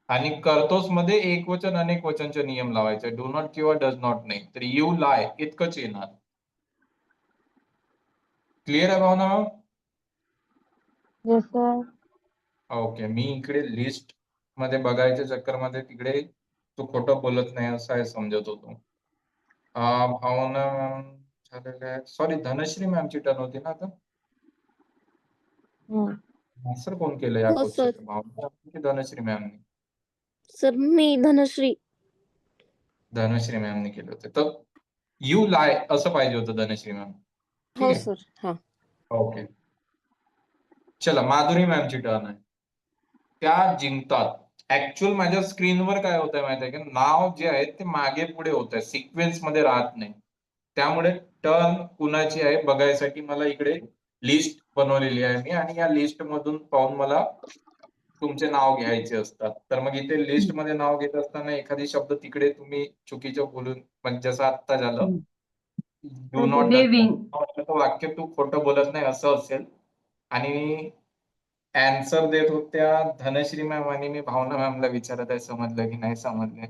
आणि करतोस मध्ये एक वचन अनेक वचनचे नियम लावायचे. डू नॉट किंवा डज नॉट नाही. तर यू लाय इतकंच येणार. क्लिअर आहे भावना? Yes, sir. ओके. मी इकडे लिस्ट मध्ये बघायच्या चक्कर मध्ये तिकडे तू खोटं बोलत नाही असं आहे समजत होतो. भावना झालेलं आहे. सॉरी, धनश्री मॅमची टर्न होती ना आता. सर कोण केलं या हो सर. क्वेश्चन? भावना की धनश्री मॅमने? सर मी धनश्री. धनश्री मॅमने केले होते. तर यू लाय असं पाहिजे होतं धनश्री मॅम. ठीक हो आहे. सर. हा. ओके. चला माधुरी मॅमची टर्न आहे. त्या जिंकतात. ऍक्च्युअल माझ्या स्क्रीनवर काय होत आहे माहिती आहे का, नाव जे आहे ते मागे पुढे होत आहे, सिक्वेन्स मध्ये राहत नाही. त्यामुळे टर्न कुणाची आहे बघायसाठी मला इकडे लिस्ट बनवलेली आहे मी, आणि या लिस्ट मधून पाहून मला तुमचे नाव घ्यायचे असतात. तर मग इथे लिस्ट मध्ये नाव घेत असताना एखादी शब्द तिकडे तुम्ही चुकीचं बोलून, म्हणजे जसं आत्ता झालं, डू नॉट देवीन. वाक्य तू खोटं बोलत नाही असं असेल. आणि अँसर देत होत्या धनश्री मॅम आणि मी भावना मॅमला विचारत आहे समजलं की नाही समजले.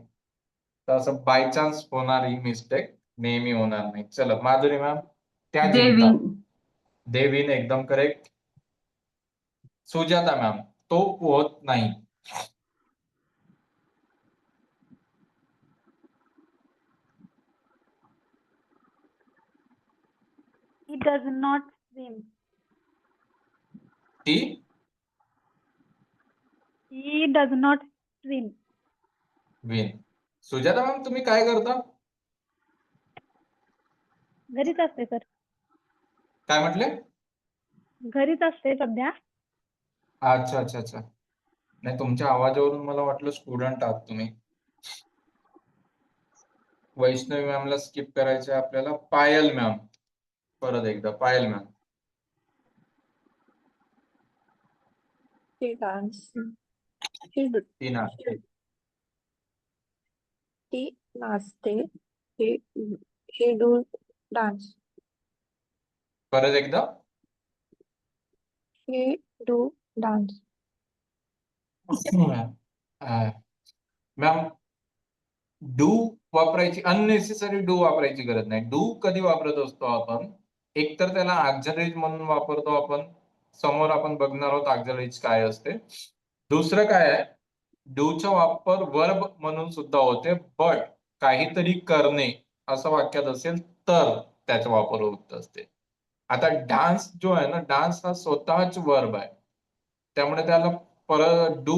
तर असं बाय चान्स होणार ही मिस्टेक, नेहमी होणार नाही. चला माधुरी मॅम, त्या जिंकतात. देवीन. देवीन एकदम करेक्ट. सुजाता मॅम, तो पोहत नाही. He does not swim. ती He does not swim. Win. Sujata ma'am तुम्ही काय करता? घरीच असते सर. काय म्हटले? घरीच असते सध्या. अच्छा अच्छा अच्छा. नाही, तुमच्या आवाजावरून मला वाटलं स्टुडंट आहात तुम्ही. वैष्णवी मॅमला स्किप करायचं आहे आपल्याला. पायल मॅम, परत एकदा पायल मॅम. ती डान्स ती ती नाचते. ती नाचते. ही ही डू डान्स. परत एकदा. ही डू डान्स. मॅम, डू वापरायची, अननेसेसरी डू वापरायची गरज नाही. डू कधी वापरत असतो आपण, एकतर त्याला ऑक्झिलरीज म्हणून वापरतो आपण, समोर आपण बघणार आहोत ऑक्झिलरीज काय असते. दुसरं काय आहे, डूचा वापर वर्ब म्हणून सुद्धा होते, बट काहीतरी करणे असं वाक्यात असेल तर त्याचा वापर होत असते. आता डान्स जो आहे ना, डान्स हा स्वतःच वर्ब आहे, त्यामुळे त्याला परत डू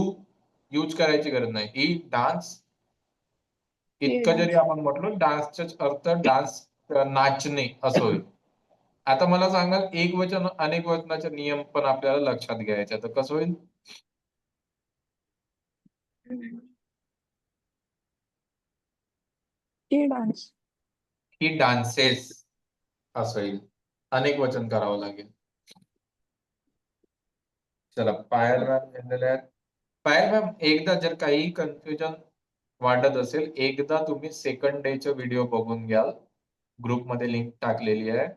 यूज करायची गरज नाही. ही डान्स इतकं जरी आपण म्हटलं, डान्सचाच अर्थ डान्स नाचणे असं होईल. आता मला सांगाल, एक वचन अनेक वचनाचे नियम पण आपल्याला लक्षात घ्यायचे, तर कसं होईल? ती डान्स. ही डान्सेस असं येईल. अनेक वचन करावं लागेल. चला पायल मॅम गेलेले आहेत. पायल मॅम, एकदा जर काही कन्फ्युजन वाटत असेल, एकदा तुम्ही सेकंड डेचा व्हिडिओ बघून घ्याल. ग्रुपमध्ये लिंक टाकलेली आहे.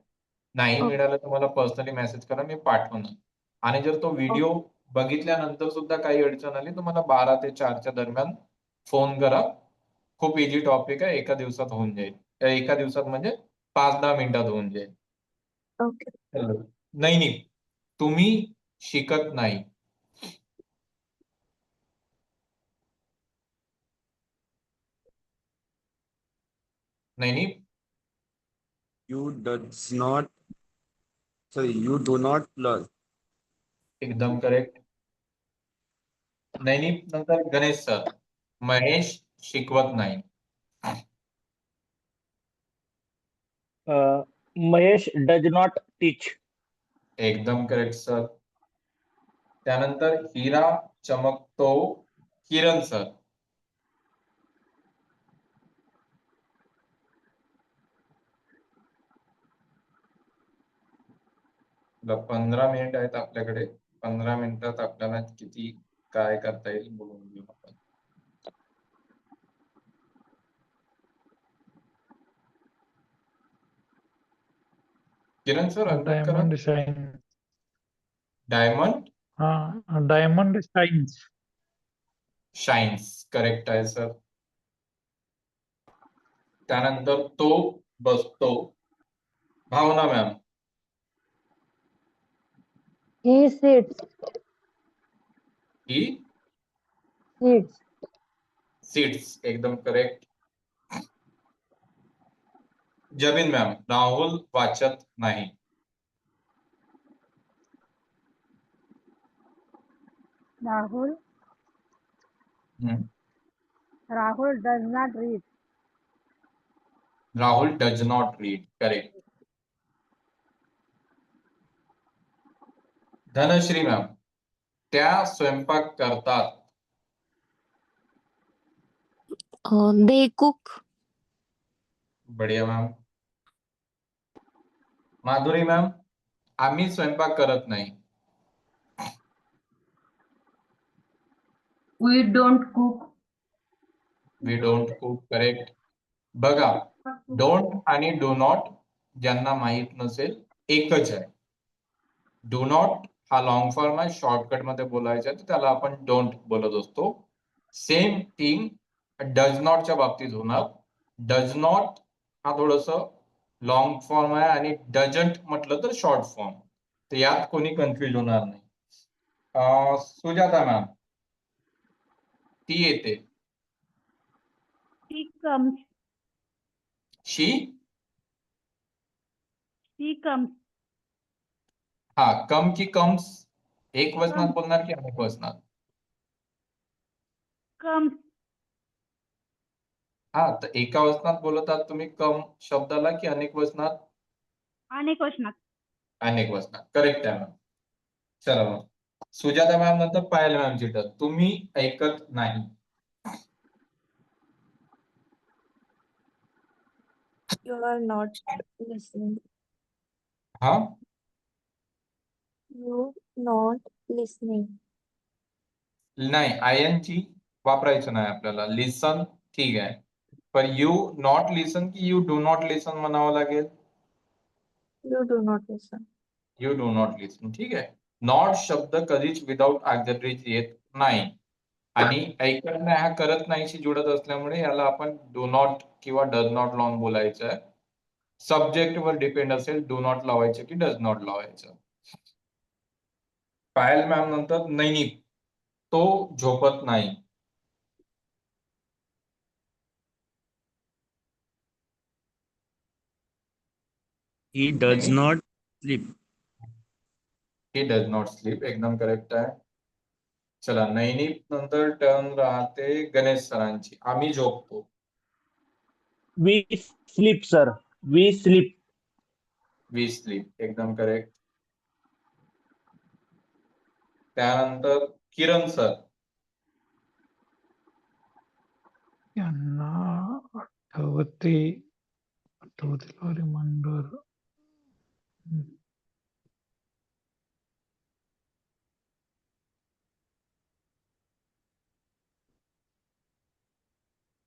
नाही मिळालं तर मला पर्सनली मेसेज करा, मी पाठवणार. आणि जर तो व्हिडिओ बघितल्यानंतर सुद्धा काही अडचण आली तर मला 12 ते 4च्या दरम्यान फोन करा. खूप इझी टॉपिक आहे, एका दिवसात होऊन जाईल. एका दिवसात म्हणजे 5-10 मिनिटात होऊन जाईल. ओके. नाही नाही, तुम्ही शिकत नाही. नाही नाही, You does not. Sorry, you do not plus. एकदम करेक्ट. नाही नाही, नंतर गणेश सर, महेश शिकवत नाही. महेश डज नॉट टीच. एकदम करेक्ट सर. त्यानंतर हिरा चमकतो, किरण सर. आता 15 मिनिट आहेत आपल्याकडे. 15 मिनिटात आपल्याला किती काय करता येईल बोलून घेऊ आपण. किरण सर, अनम्यूट करा. Diamond shine. डायमंड हाँ, डायमंड शाइन्स. शाइन्स करेक्ट आहे सर. त्यानंतर तो बसतो. Bhavana ma'am. He sits. He Sits. Sits एकदम करेक्ट. जमीन मॅम, राहुल वाचत नाही. Rahul. Hmm. Rahul does not read. Rahul does not read correct. Dhanashree ma'am, त्या स्वयंपाक करतात. They cook. बढिया मॅम. माधुरी मॅम, आम्ही स्वयंपाक करत नाही. We don't cook. We don't cook. Correct. बघा, डोंट आणि डू नॉट ज्यांना माहित नसेल एकच आहे. डू नॉट हा लॉंग फॉर्म आहे, शॉर्टकट मध्ये बोलायचं आहे तर त्याला आपण डोंट बोलत असतो. सेम थिंग डज नॉटच्या बाबतीत होणार. डज नॉट हा थोडस लॉंग फॉर्म आहे आणि डजंट म्हटलं तर शॉर्ट फॉर्म. तर यात कोणी कन्फ्युज होणार नाही. सुजाता मॅम, ती येते. She comes. She. She comes. हा, कम की कम्स, एक वचनात बोलणार की अनेक वचनात? Comes. हा, तर एका वचनात बोलत आहात तुम्ही कम शब्दाला की अनेक वचनात? अनेक वचनात. अनेक वचनात. करेक्ट आहे मॅम. चला मग सुजाता मॅम नंतर पायल मॅमची टर्न. तुम्ही ऐकत नाही. You are not listening. हा, You not listening. नाही, ING वापरायचं नाही आपल्याला. लिसन ठीक आहे, पण यू नॉट लिसन की यू डू नॉट लिसन म्हणावं लागेल? You do not listen. You do not listen. ठीक आहे. नॉट शब्द कधीच विदाउट ऑक्झिलरीज येत नाही आणि ऐकत नाही हा करत नाहीशी जुळत असल्यामुळे याला आपण डू नॉट किंवा डज नॉट लावून बोलायचं आहे. सब्जेक्ट वर डिपेंड असेल डू नॉट लावायचं की डज नॉट लावायचं. पायल मॅम नंतर नैनिक, तो झोपत नाही. He does not sleep. He does not sleep. एकदम करेक्ट आहे. चला, नैनिक नंतर टर्न राहते गणेश सरांची. आम्ही झोपतो. We sleep sir. We sleep. We sleep. एकदम करेक्ट. त्यानंतर किरण सर. यांना आठवते रिमाइंडर.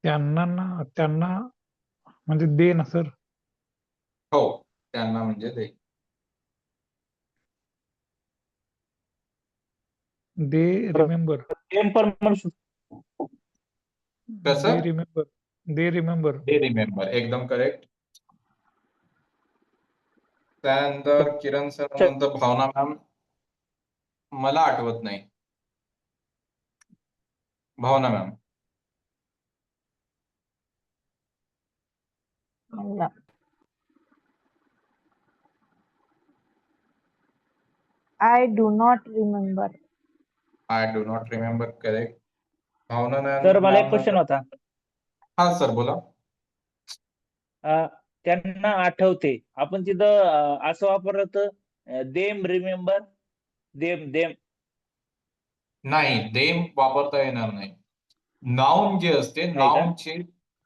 त्यांना म्हणजे दे ना सर. हो, त्यांना म्हणजे ते. They remember. कसं? They remember. They remember. They remember. एकदम करेक्ट. त्यानंतर किरण सर नंतर भावना मॅम. मला आठवत नाही. Bhavana ma'am. Yeah. I do not remember. I do not remember. Correct. Bhavana sir मला एक मॅम क्वेश्चन होता. हा सर बोला. त्यांना आठवते आपण तिथं असं वापरत देम रिमेंबर. देम. नाही, देम वापरता येणार नाही. नाउन जे असते, नाही का? नाउनचे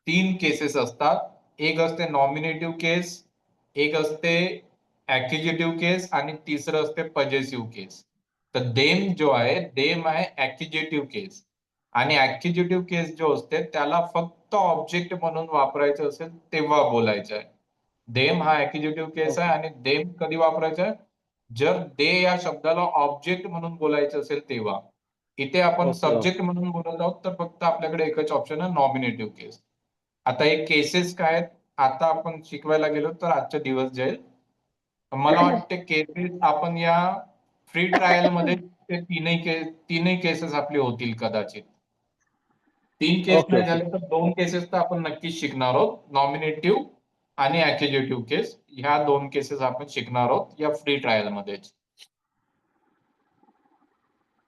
3 केसेस असतात. एक असते नॉमिनेटिव्ह केस, एक असते ऍक्युजेटिव्ह केस आणि तिसरं असते पजेसिव्ह केस. तर देम जो आहे, देम आहे ऍक्युजेटिव्ह केस आणि ऍक्युजेटिव्ह केस जो असते त्याला फक्त ऑब्जेक्ट म्हणून वापरायचं असेल तेव्हा बोलायचं आहे. देम हा ऍक्युजेटिव्ह केस आहे आणि देम कधी वापरायचा आहे? जर दे या शब्दाला ऑब्जेक्ट म्हणून बोलायचं असेल तेव्हा. इथे आपण ओके, सब्जेक्ट म्हणून बोलत आहोत तर फक्त आपल्याकडे एकच ऑप्शन आहे, नॉमिनेटिव्ह केस. आता हे केसेस काय आहेत आता आपण शिकवायला गेलो तर आजचा दिवस जाईल. मला वाटते केसेस आपण या फ्री ट्रायल मध्ये ते तीनही केसेस आपले होतील कदाचित. 3 केस ओके, नाही ओके. झाले तर 2 केसेस तर आपण नक्कीच शिकणार आहोत. नॉमिनेटिव्ह आणि ऍक्युजेटिव्ह केस ह्या 2 केसेस आपण शिकणार आहोत या फ्री ट्रायल मध्ये.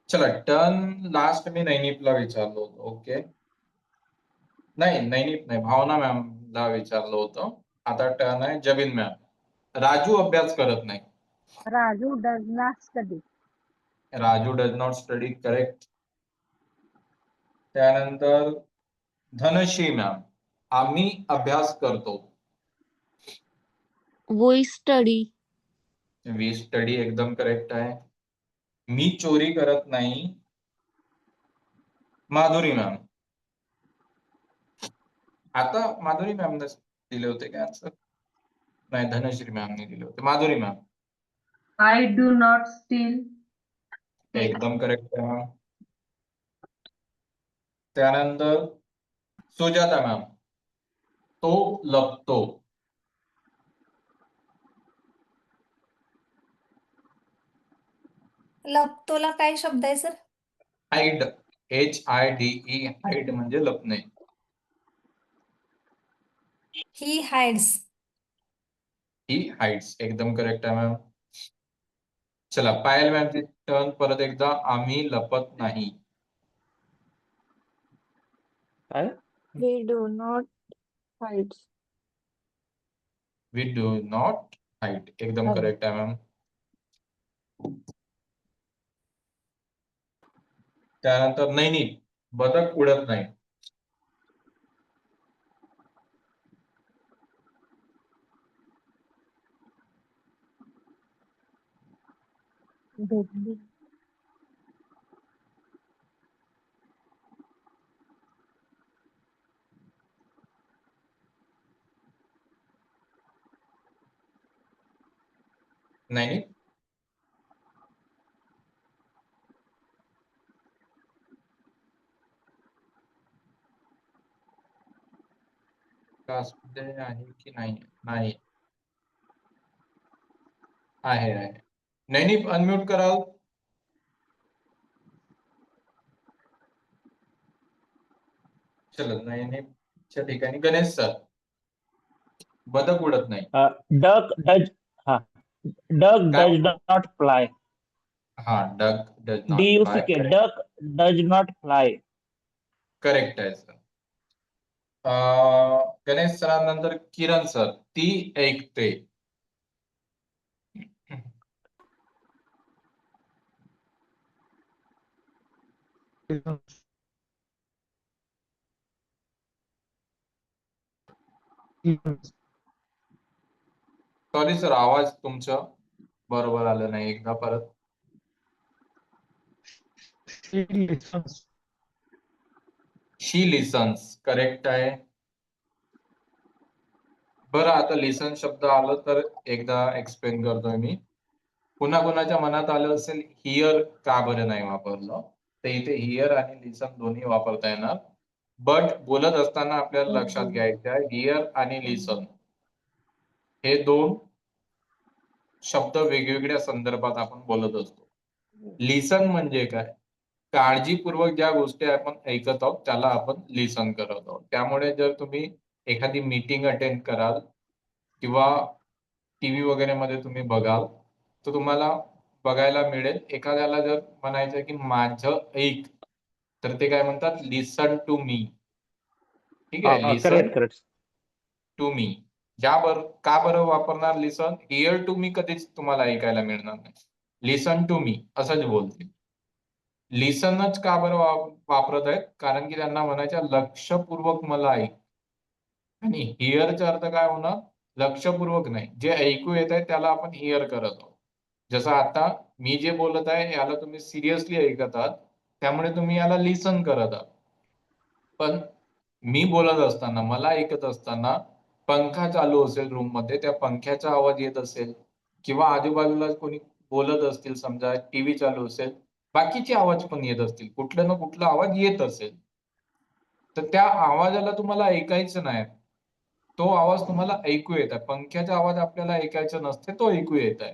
चला, टर्न लास्ट मी नैनिपला विचारलो होतो. ओके, नाही नैनिप नाही, भावना मॅमला विचारलं होतं. आता टर्न आहे जबिन मॅम. राजू अभ्यास करत नाही. Raju does not study. Raju does not study, correct. त्यानंतर धनश्री मॅम, आम्ही अभ्यास करतो. We study. वी स्टडी एकदम करेक्ट आहे. मी चोरी करत नाही. माधुरी मॅम, आता माधुरी मॅम दिले होते का आन्सर? नाही, धनश्री मॅमने दिले होते. Madhuri ma'am I do not steal. एकदम करेक्ट आहे मॅम. त्यानंतर सुजाता मॅम, तो लपतो. लपतोला काय शब्द आहे सर? हाईड, HIDE, हाईड म्हणजे लपणे. ही हाइड्स. ही हाईड्स एकदम करेक्ट आहे मॅम. चला पायल मॅमची टर्न परत एकदा. आम्ही लपत नाही. काय? We do not hide. We do not hide एकदम हम्म. करेक्ट आहे मॅम. त्यानंतर नैनी, बदक उडत नाही. भेटली. नैनी, क्लासमध्ये आहे की नाही? नाही आहे. नैनी अनम्यूट कराल. चला नैनीच्या ठिकाणी गणेश सर, बदक उडत नाही. डक डज काय? Not fly. हा, duck does not DUCK, fly. Duck does not fly. Correct आहे सर. गणेश सरांनंतर किरण सर, ती ऐकते. सॉरी सर, आवाज तुमचं बरोबर आलं नाही. एकदा परत. She listens. She lessons correct आहे. बरं, आता लिसन शब्द आलं तर एकदा एक्सप्लेन करतोय मी. पुन्हा कोणाच्या मनात आलं असेल हिअर का बरं नाही वापरलं, तर इथे हिअर आणि लिसन दोन्ही वापरता येणार. बट बोलत असताना आपल्याला लक्षात घ्यायचं आहे हिअर आणि लिसन हे दोन शब्द वेगवेगळ्या संदर्भात आपण बोलत असतो. लिसन म्हणजे काय? काळजीपूर्वक ज्या गोष्टी आपण ऐकत आहोत त्याला आपण लिसन करत आहोत. त्यामुळे जर तुम्ही एखादी मीटिंग अटेंड कराल किंवा टीव्ही वगैरे मध्ये तुम्ही बघाल तर तुम्हाला बघायला मिळेल एखाद्याला जर म्हणायचं की माझं ऐक, तर ते काय म्हणतात, लिसन टू मी. ठीक आहे, लिसन करेक्ट. To me. का बरं वापरणार लिसन? हिअर टू मी कधीच तुम्हाला ऐकायला मिळणार नाही. लिसन टू मी असंच बोलते. लिसनच का बरं वापरत आहेत? कारण की त्यांना म्हणायचं लक्षपूर्वक मला ऐक. आणि हिअरचा अर्थ काय होणार? लक्षपूर्वक नाही, जे ऐकू येत आहे त्याला आपण हिअर करत आहोत. जसं आता मी जे बोलत आहे याला तुम्ही सिरियसली ऐकत आहात, त्यामुळे तुम्ही याला लिसन करत आहात. पण मी बोलत असताना, मला ऐकत असताना पंखा चालू असेल रूम मध्ये, त्या पंख्याचा आवाज येत असेल किंवा आजूबाजूला कोणी बोलत असतील, समजा टीव्ही चालू असेल, बाकीचे आवाज पण येत असतील, कुठला ना कुठला आवाज येत असेल, तर त्या आवाजाला तुम्हाला ऐकायचं नाही. तो आवाज तुम्हाला ऐकू येत आहे. पंख्याचा आवाज आपल्याला ऐकायचा नसते, तो ऐकू येत आहे.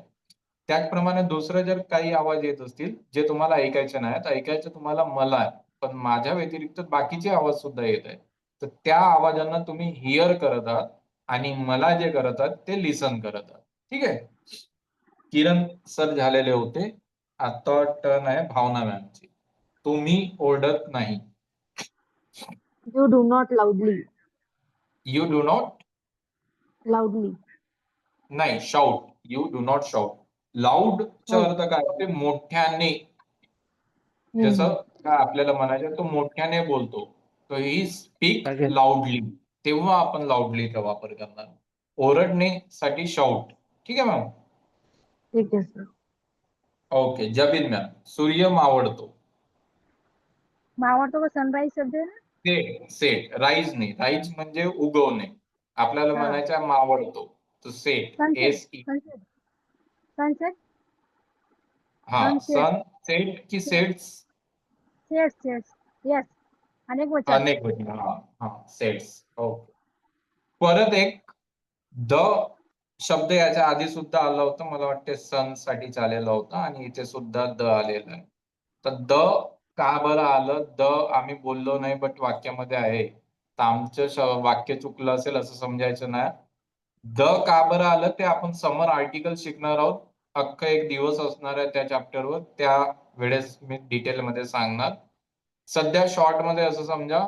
त्याचप्रमाणे दुसरं जर काही आवाज येत असतील जे तुम्हाला ऐकायचे नाहीत, ऐकायचं तुम्हाला मला आहे, पण माझ्या व्यतिरिक्त बाकीचे आवाज सुद्धा येत आहेत, तर त्या आवाजांना तुम्ही हिअर करत आहात आणि मला जे करत आहात ते लिसन करत आहात. ठीक आहे. किरण सर झालेले होते. आता टर्न आहे भावना मॅमची. तुम्ही ओरडत नाही. You do not loudly. You do not Loudly. नाही, shout. You do not shout. लाऊडचा अर्थ काय होते? मोठ्याने. जसं काय आपल्याला म्हणायचं तो मोठ्याने बोलतो, तो ही स्पीक Okay. लाऊडली, तेव्हा आपण लाऊडलीचा वापर करणार. ओरडण्यासाठी शाऊट. ठीक आहे मॅम. ठीक आहे सर. ओके. जबीन मॅम, सूर्य मावळतो. मावळतो का सनराईज शब्द आहे ना? सेट राईज नाही, राईज म्हणजे उगवणे. आपल्याला हा. म्हणायचं मावळतो, तो set. Sunset SE. Sunset sunset हा, Sunset. सन सेट की सेट्स सेट्स सेट्स येस अनेक वचन. अनेक वचन. हा सेट्स. ओके. परत एक द शब्द याच्या आधी सुद्धा आला होता, मला वाटते सन साठी आलेला होता आणि इथे सुद्धा द आलेला आहे. तर द का बरं आलं? द आम्ही बोललो नाही बट वाक्यामध्ये आहे, तर आमचं वाक्य चुकलं असेल असं समजायचं नाही. द का बरं आलं ते आपण समर आर्टिकल शिकणार आहोत. अख्खा एक दिवस असणार आहे त्या चॅप्टरवर, त्या वेळेस मी डिटेलमध्ये सांगणार. सध्या शॉर्ट मध्ये असं समजा,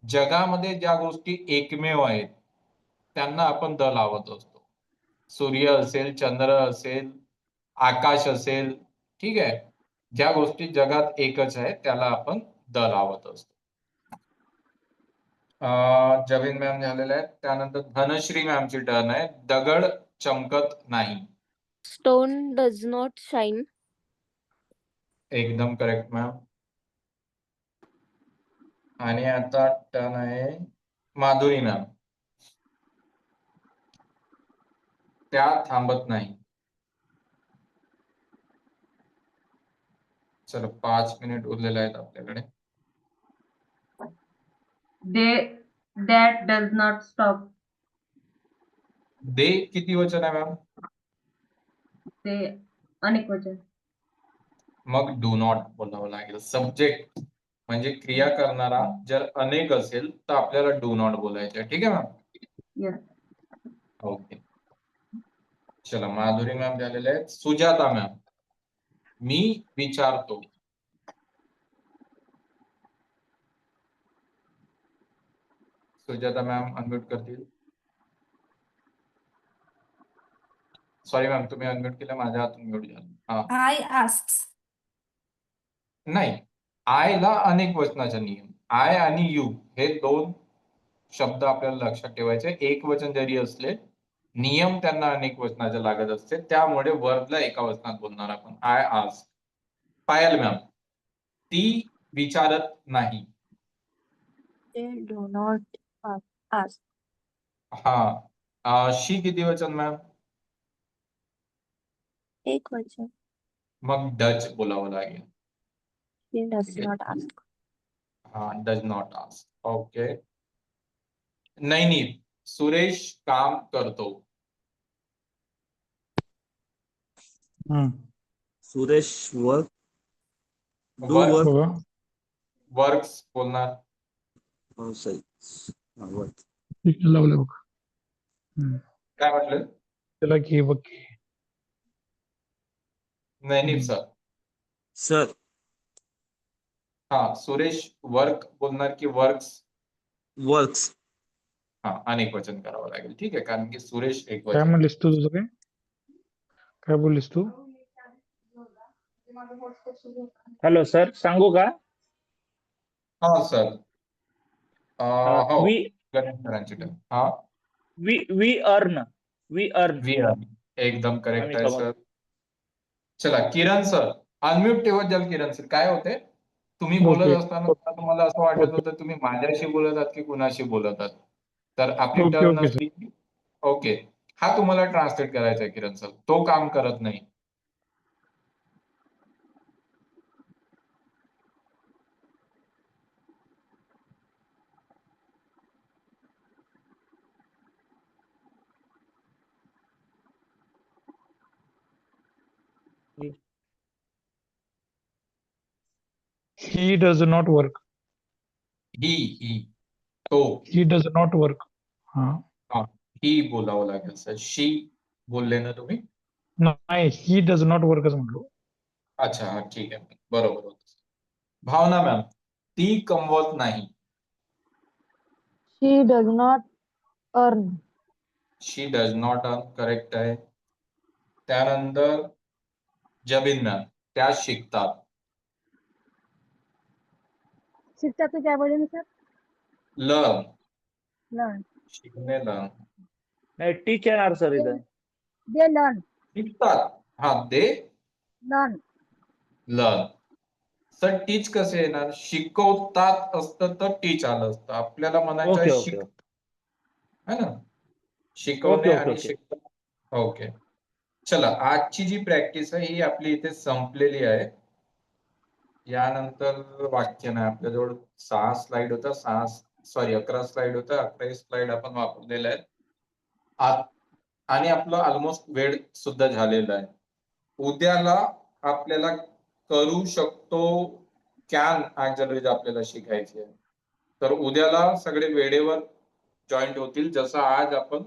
जगामध्ये ज्या गोष्टी एकमेव आहेत त्यांना आपण द लावत असतो. सूर्य असेल, चंद्र असेल, आकाश असेल, ठीक आहे. ज्या गोष्टी जगात एकच आहे त्याला आपण द लावत असतो. जवीन मॅम झालेले आहेत. त्यानंतर धनश्री मॅमची टर्न आहे. दगड चमकत नाही. Stone does not shine. एकदम करेक्ट मॅम. आणि आता टर्न आहे माधुरी मॅम. त्या थांबत नाही. चलो 5 मिनिट उरलेले आहेत आपल्याकडे. That does not stop. दे किती वचन आहे मॅम? ते अनेक वचन. मग डू नॉट बोलावं लागेल. सब्जेक्ट म्हणजे क्रिया करणारा जर अनेक असेल तर आपल्याला डू नॉट बोलायचं आहे. ठीक आहे मॅम. Yes. ओके. चला, माधुरी मॅम झालेले आहेत. सुजाता मॅम, मी विचारतो. सुजाता मॅम अनम्यूट करतील. सॉरी मॅम, तुम्ही अनम्यूट केलं, माझ्या हातून म्यूट झालं. हा, I asks. नाही, आय ला अनेक वचनाचा नियम. आय आणि यू हे दोन शब्द आपल्याला लक्षात ठेवायचे. एक वचन जरी असले, नियम त्यांना अनेक वचनाचे लागत असते, त्यामुळे वर्बला एका वचनात बोलणार आपण. I ask. पायल मॅम, ती विचारत नाही. They do not ask. हा, शी किती वचन मॅम? एक वचन. मग डच बोलावं लागेल. He does not ask. हा, does not ask. Okay. Nainit, Suresh काम करतो. Suresh work do work work बघा वर्क्स बोलणार. वर्क ठीक आहे, लावलं बघ. काय म्हटलं? त्याला घे बघ. नैनित सर. सर हा, सुरेश वर्क बोलणार की वर्क्स? वर्क्स. हा, अनेक वचन करावं लागेल. ठीक आहे, कारण की सुरेश एक काय वचन. म्हणलीस तू? तुझं काय काय बोललीस तू? हॅलो सर, सांगू का? हा सर. हो, वी गणेश सरांची टर्न. हा, we earn. We earn. We are. एकदम करेक्ट आम्ही आहे कमवतो. सर. चला, किरण सर अनम्यूट ठेवत जाल. किरण सर, काय होते तुम्ही बोलत ओके असताना तुम्हाला असं वाटत होतं तुम्ही माझ्याशी बोलत आहात की कुणाशी बोलत आहात. तर आपली ओके टर्न ओके सर. असली की ओके, हा तुम्हाला ट्रान्सलेट करायचा आहे किरण सर, तो काम करत नाही. He does not work. ही तो. He does not work. हा, हा, ही बोलावं लागेल सर. शी बोलले ना तुम्ही? नाही, he does not work असं म्हटलो. अच्छा, हा, ठीक आहे, बरोबर होत. भावना मॅम, ती कमवत नाही. She does not earn. She does not earn. Correct आहे. त्यानंतर जबीन मॅम, त्या शिकतात. शिकता तो क्या बोले ना सर? Learn, learn. शिकणे, लर्न. नाही टीच येणार सर इथं. They learn. शिकतात. हा, दे लर्न. लर्न. सर टीच कसे येणार? शिकवतात असतं तर टीच आलं असतं. आपल्याला म्हणायचं ओके आहे ओके शिक, है ना? शिकवणे ओके, ओके, आणि ओके. शिकवणे. ओके. चला, आजची जी प्रॅक्टिस आहे ही आपली इथे संपलेली आहे. यानंतर वाक्य नाही. आपल्याजवळ 6 स्लाइड होता, 11 स्लाइड होता. 11 स्लाइड आपण वापरलेल्या आहेत. आणि आपलं ऑलमोस्ट वेळ सुद्धा झालेला आहे. उद्याला आपल्याला करू शकतो कॅन ऑक्झिलरीज आपल्याला शिकायची आहे. तर उद्याला सगळे वेळेवर जॉईंट होतील. जसं आज आपण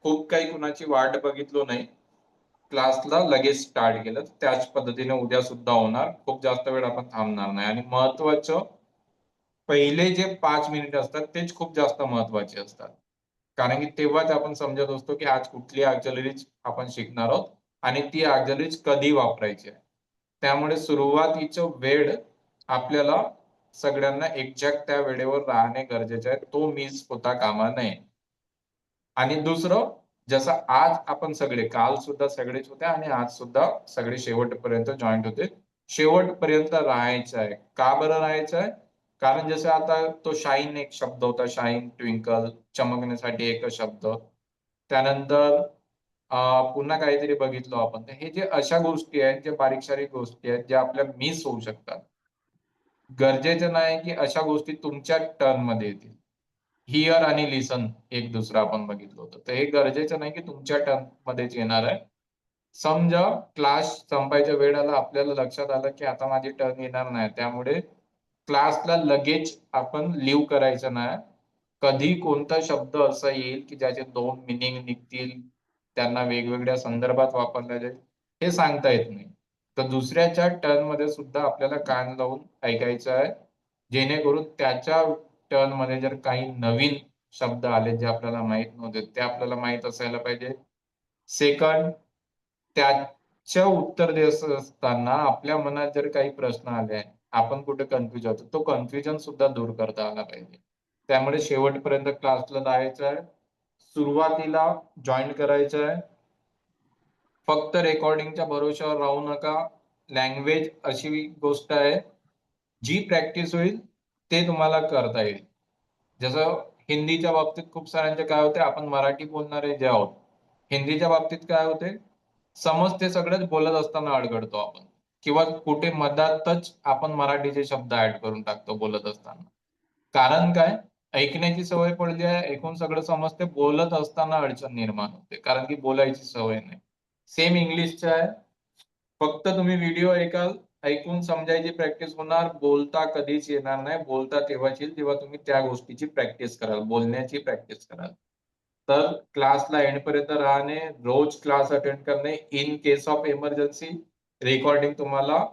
खूप काही कुणाची वाट बघितलो नाही, क्लासला लगेच स्टार्ट केलं, त्याच पद्धतीने उद्या सुद्धा होणार. खूप जास्त वेळ आपण थांबणार नाही. आणि महत्वाचं, पहिले जे 5 मिनिट असतात तेच खूप जास्त महत्वाचे असतात. कारण की तेव्हाच आपण समजत असतो की आज कुठली ऑक्झिलरीज आपण शिकणार आहोत आणि ती ऑक्झिलरीज कधी वापरायची आहे. त्यामुळे सुरुवातीचं वेळ आपल्याला सगळ्यांना एक्झॅक्ट त्या वेळेवर राहणे गरजेचे आहे. तो मिस होता कामा नये. आणि दुसरं, जसं आज आपण सगळे, काल सुद्धा सगळेच होते आणि आज सुद्धा सगळे शेवटपर्यंत जॉईंट होते. शेवटपर्यंत राहायचं आहे. का बरं राहायचं आहे? कारण जसं आता तो शाईन एक शब्द होता, शाईन, ट्विंकल, चमकण्यासाठी एक शब्द. त्यानंतर पुन्हा काहीतरी बघितलं आपण. तर हे जे अशा गोष्टी आहेत, जे बारीक-सारीक गोष्टी आहेत, ज्या आपल्या मिस होऊ शकतात. गरजेचं नाही की अशा गोष्टी तुमच्या टर्नमध्ये येतील. हिअर आणि लिसन एक दुसरं आपण बघितलं होतं. तर हे गरजेचं नाही की तुमच्या टर्नमध्येच येणार आहे. समजा क्लास संपायच्या वेळेला आपल्याला लक्षात आलं की आता माझी टर्न येणार नाही. त्यामुळे क्लासला लगेच आपण लीव्ह करायचं नाही. कधी कोणता शब्द असा येईल की ज्याचे 2 मीनिंग निघतील, त्यांना वेगवेगळ्या संदर्भात वापरला जाईल, हे सांगता येत नाही. तर दुसऱ्याच्या टर्नमध्ये सुद्धा आपल्याला कान लावून ऐकायचं आहे, जेणेकरून त्याच्या टर्नमध्ये जर काही नवीन शब्द आले जे आपल्याला माहित नव्हते, ते आपल्याला माहित असायला पाहिजे. सेकंड, त्याचं उत्तर देत असताना आपल्या मनात जर काही प्रश्न आले, आपण कुठे कन्फ्युज होतो, तो कन्फ्युजन सुद्धा दूर करता आला पाहिजे. त्यामुळे शेवटपर्यंत क्लासला राहायचं आहे. सुरुवातीला जॉईन करायचं आहे. फक्त रेकॉर्डिंगच्या भरोश्यावर राहू नका. लँग्वेज अशी गोष्ट आहे, जी प्रॅक्टिस होईल ते तुम्हाला करता येईल. जसं हिंदीच्या बाबतीत खूप साऱ्यांचे काय होते, आपण मराठी बोलणारे जे आहोत, हिंदीच्या बाबतीत काय होते, समजते सगळंच, बोलत असताना अडखळतो आपण, किंवा कुठे मधातच आपण मराठीचे शब्द ऍड करून टाकतो बोलत असताना. कारण काय? ऐकण्याची सवय पडली आहे, ऐकून सगळं समजते, बोलत असताना अडचण निर्माण होते, कारण की बोलायची सवय नाही. सेम इंग्लिशचं आहे. फक्त तुम्ही व्हिडिओ ऐकून समजायची प्रॅक्टिस होणार, बोलता कधीच येणार नाही. बोलता तेव्हाच येईल जेव्हा तुम्ही त्या गोष्टीची प्रॅक्टिस कराल, बोलण्याची प्रॅक्टिस कराल. तर क्लासला एंडपर्यंत राहणे, रोज क्लास अटेंड करणे. In case of emergency recording तुम्हाला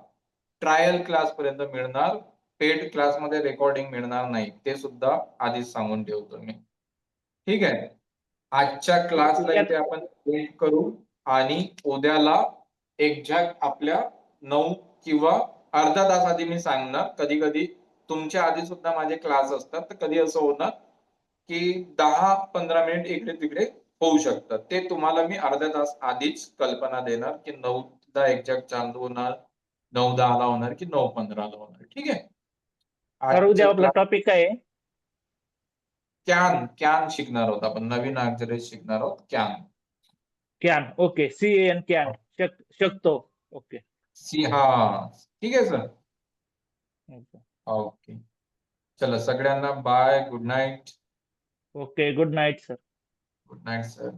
ट्रायल क्लास पर्यंत मिळणार. पेड क्लासमध्ये रेकॉर्डिंग मिळणार नाही, ते सुद्धा आधीच सांगून ठेवतो मी. ठीक आहे. आजच्या क्लासला इथे आपण एंड करू आणि उद्याला एक्झॅक्ट आपल्या 9 किंवा अर्धा तास आधी मी सांगणार. कधी कधी तुमच्या आधी सुद्धा माझे क्लास असतात, तर कधी असं होणार की 10-15 मिनिट इकडे तिकडे होऊ शकतात. ते तुम्हाला मी अर्धा तास आधीच कल्पना देणार की 9ला एक्झॅक्ट चालू होणार, 9:10ला होणार की 9:15ला होणार. ठीक आहे. तर उद्या आपला आजच्या टॉपिक काय आहे? कॅन शिकणार आहोत आपण. नवीन ऑक्झिलरीज शिकणार आहोत, can. Can. Okay. CAN can. शकतो. ओके. हा, ठीक आहे सर. ओके. चला सगळ्यांना bye, good night. Okay. Good night sir. Good night sir.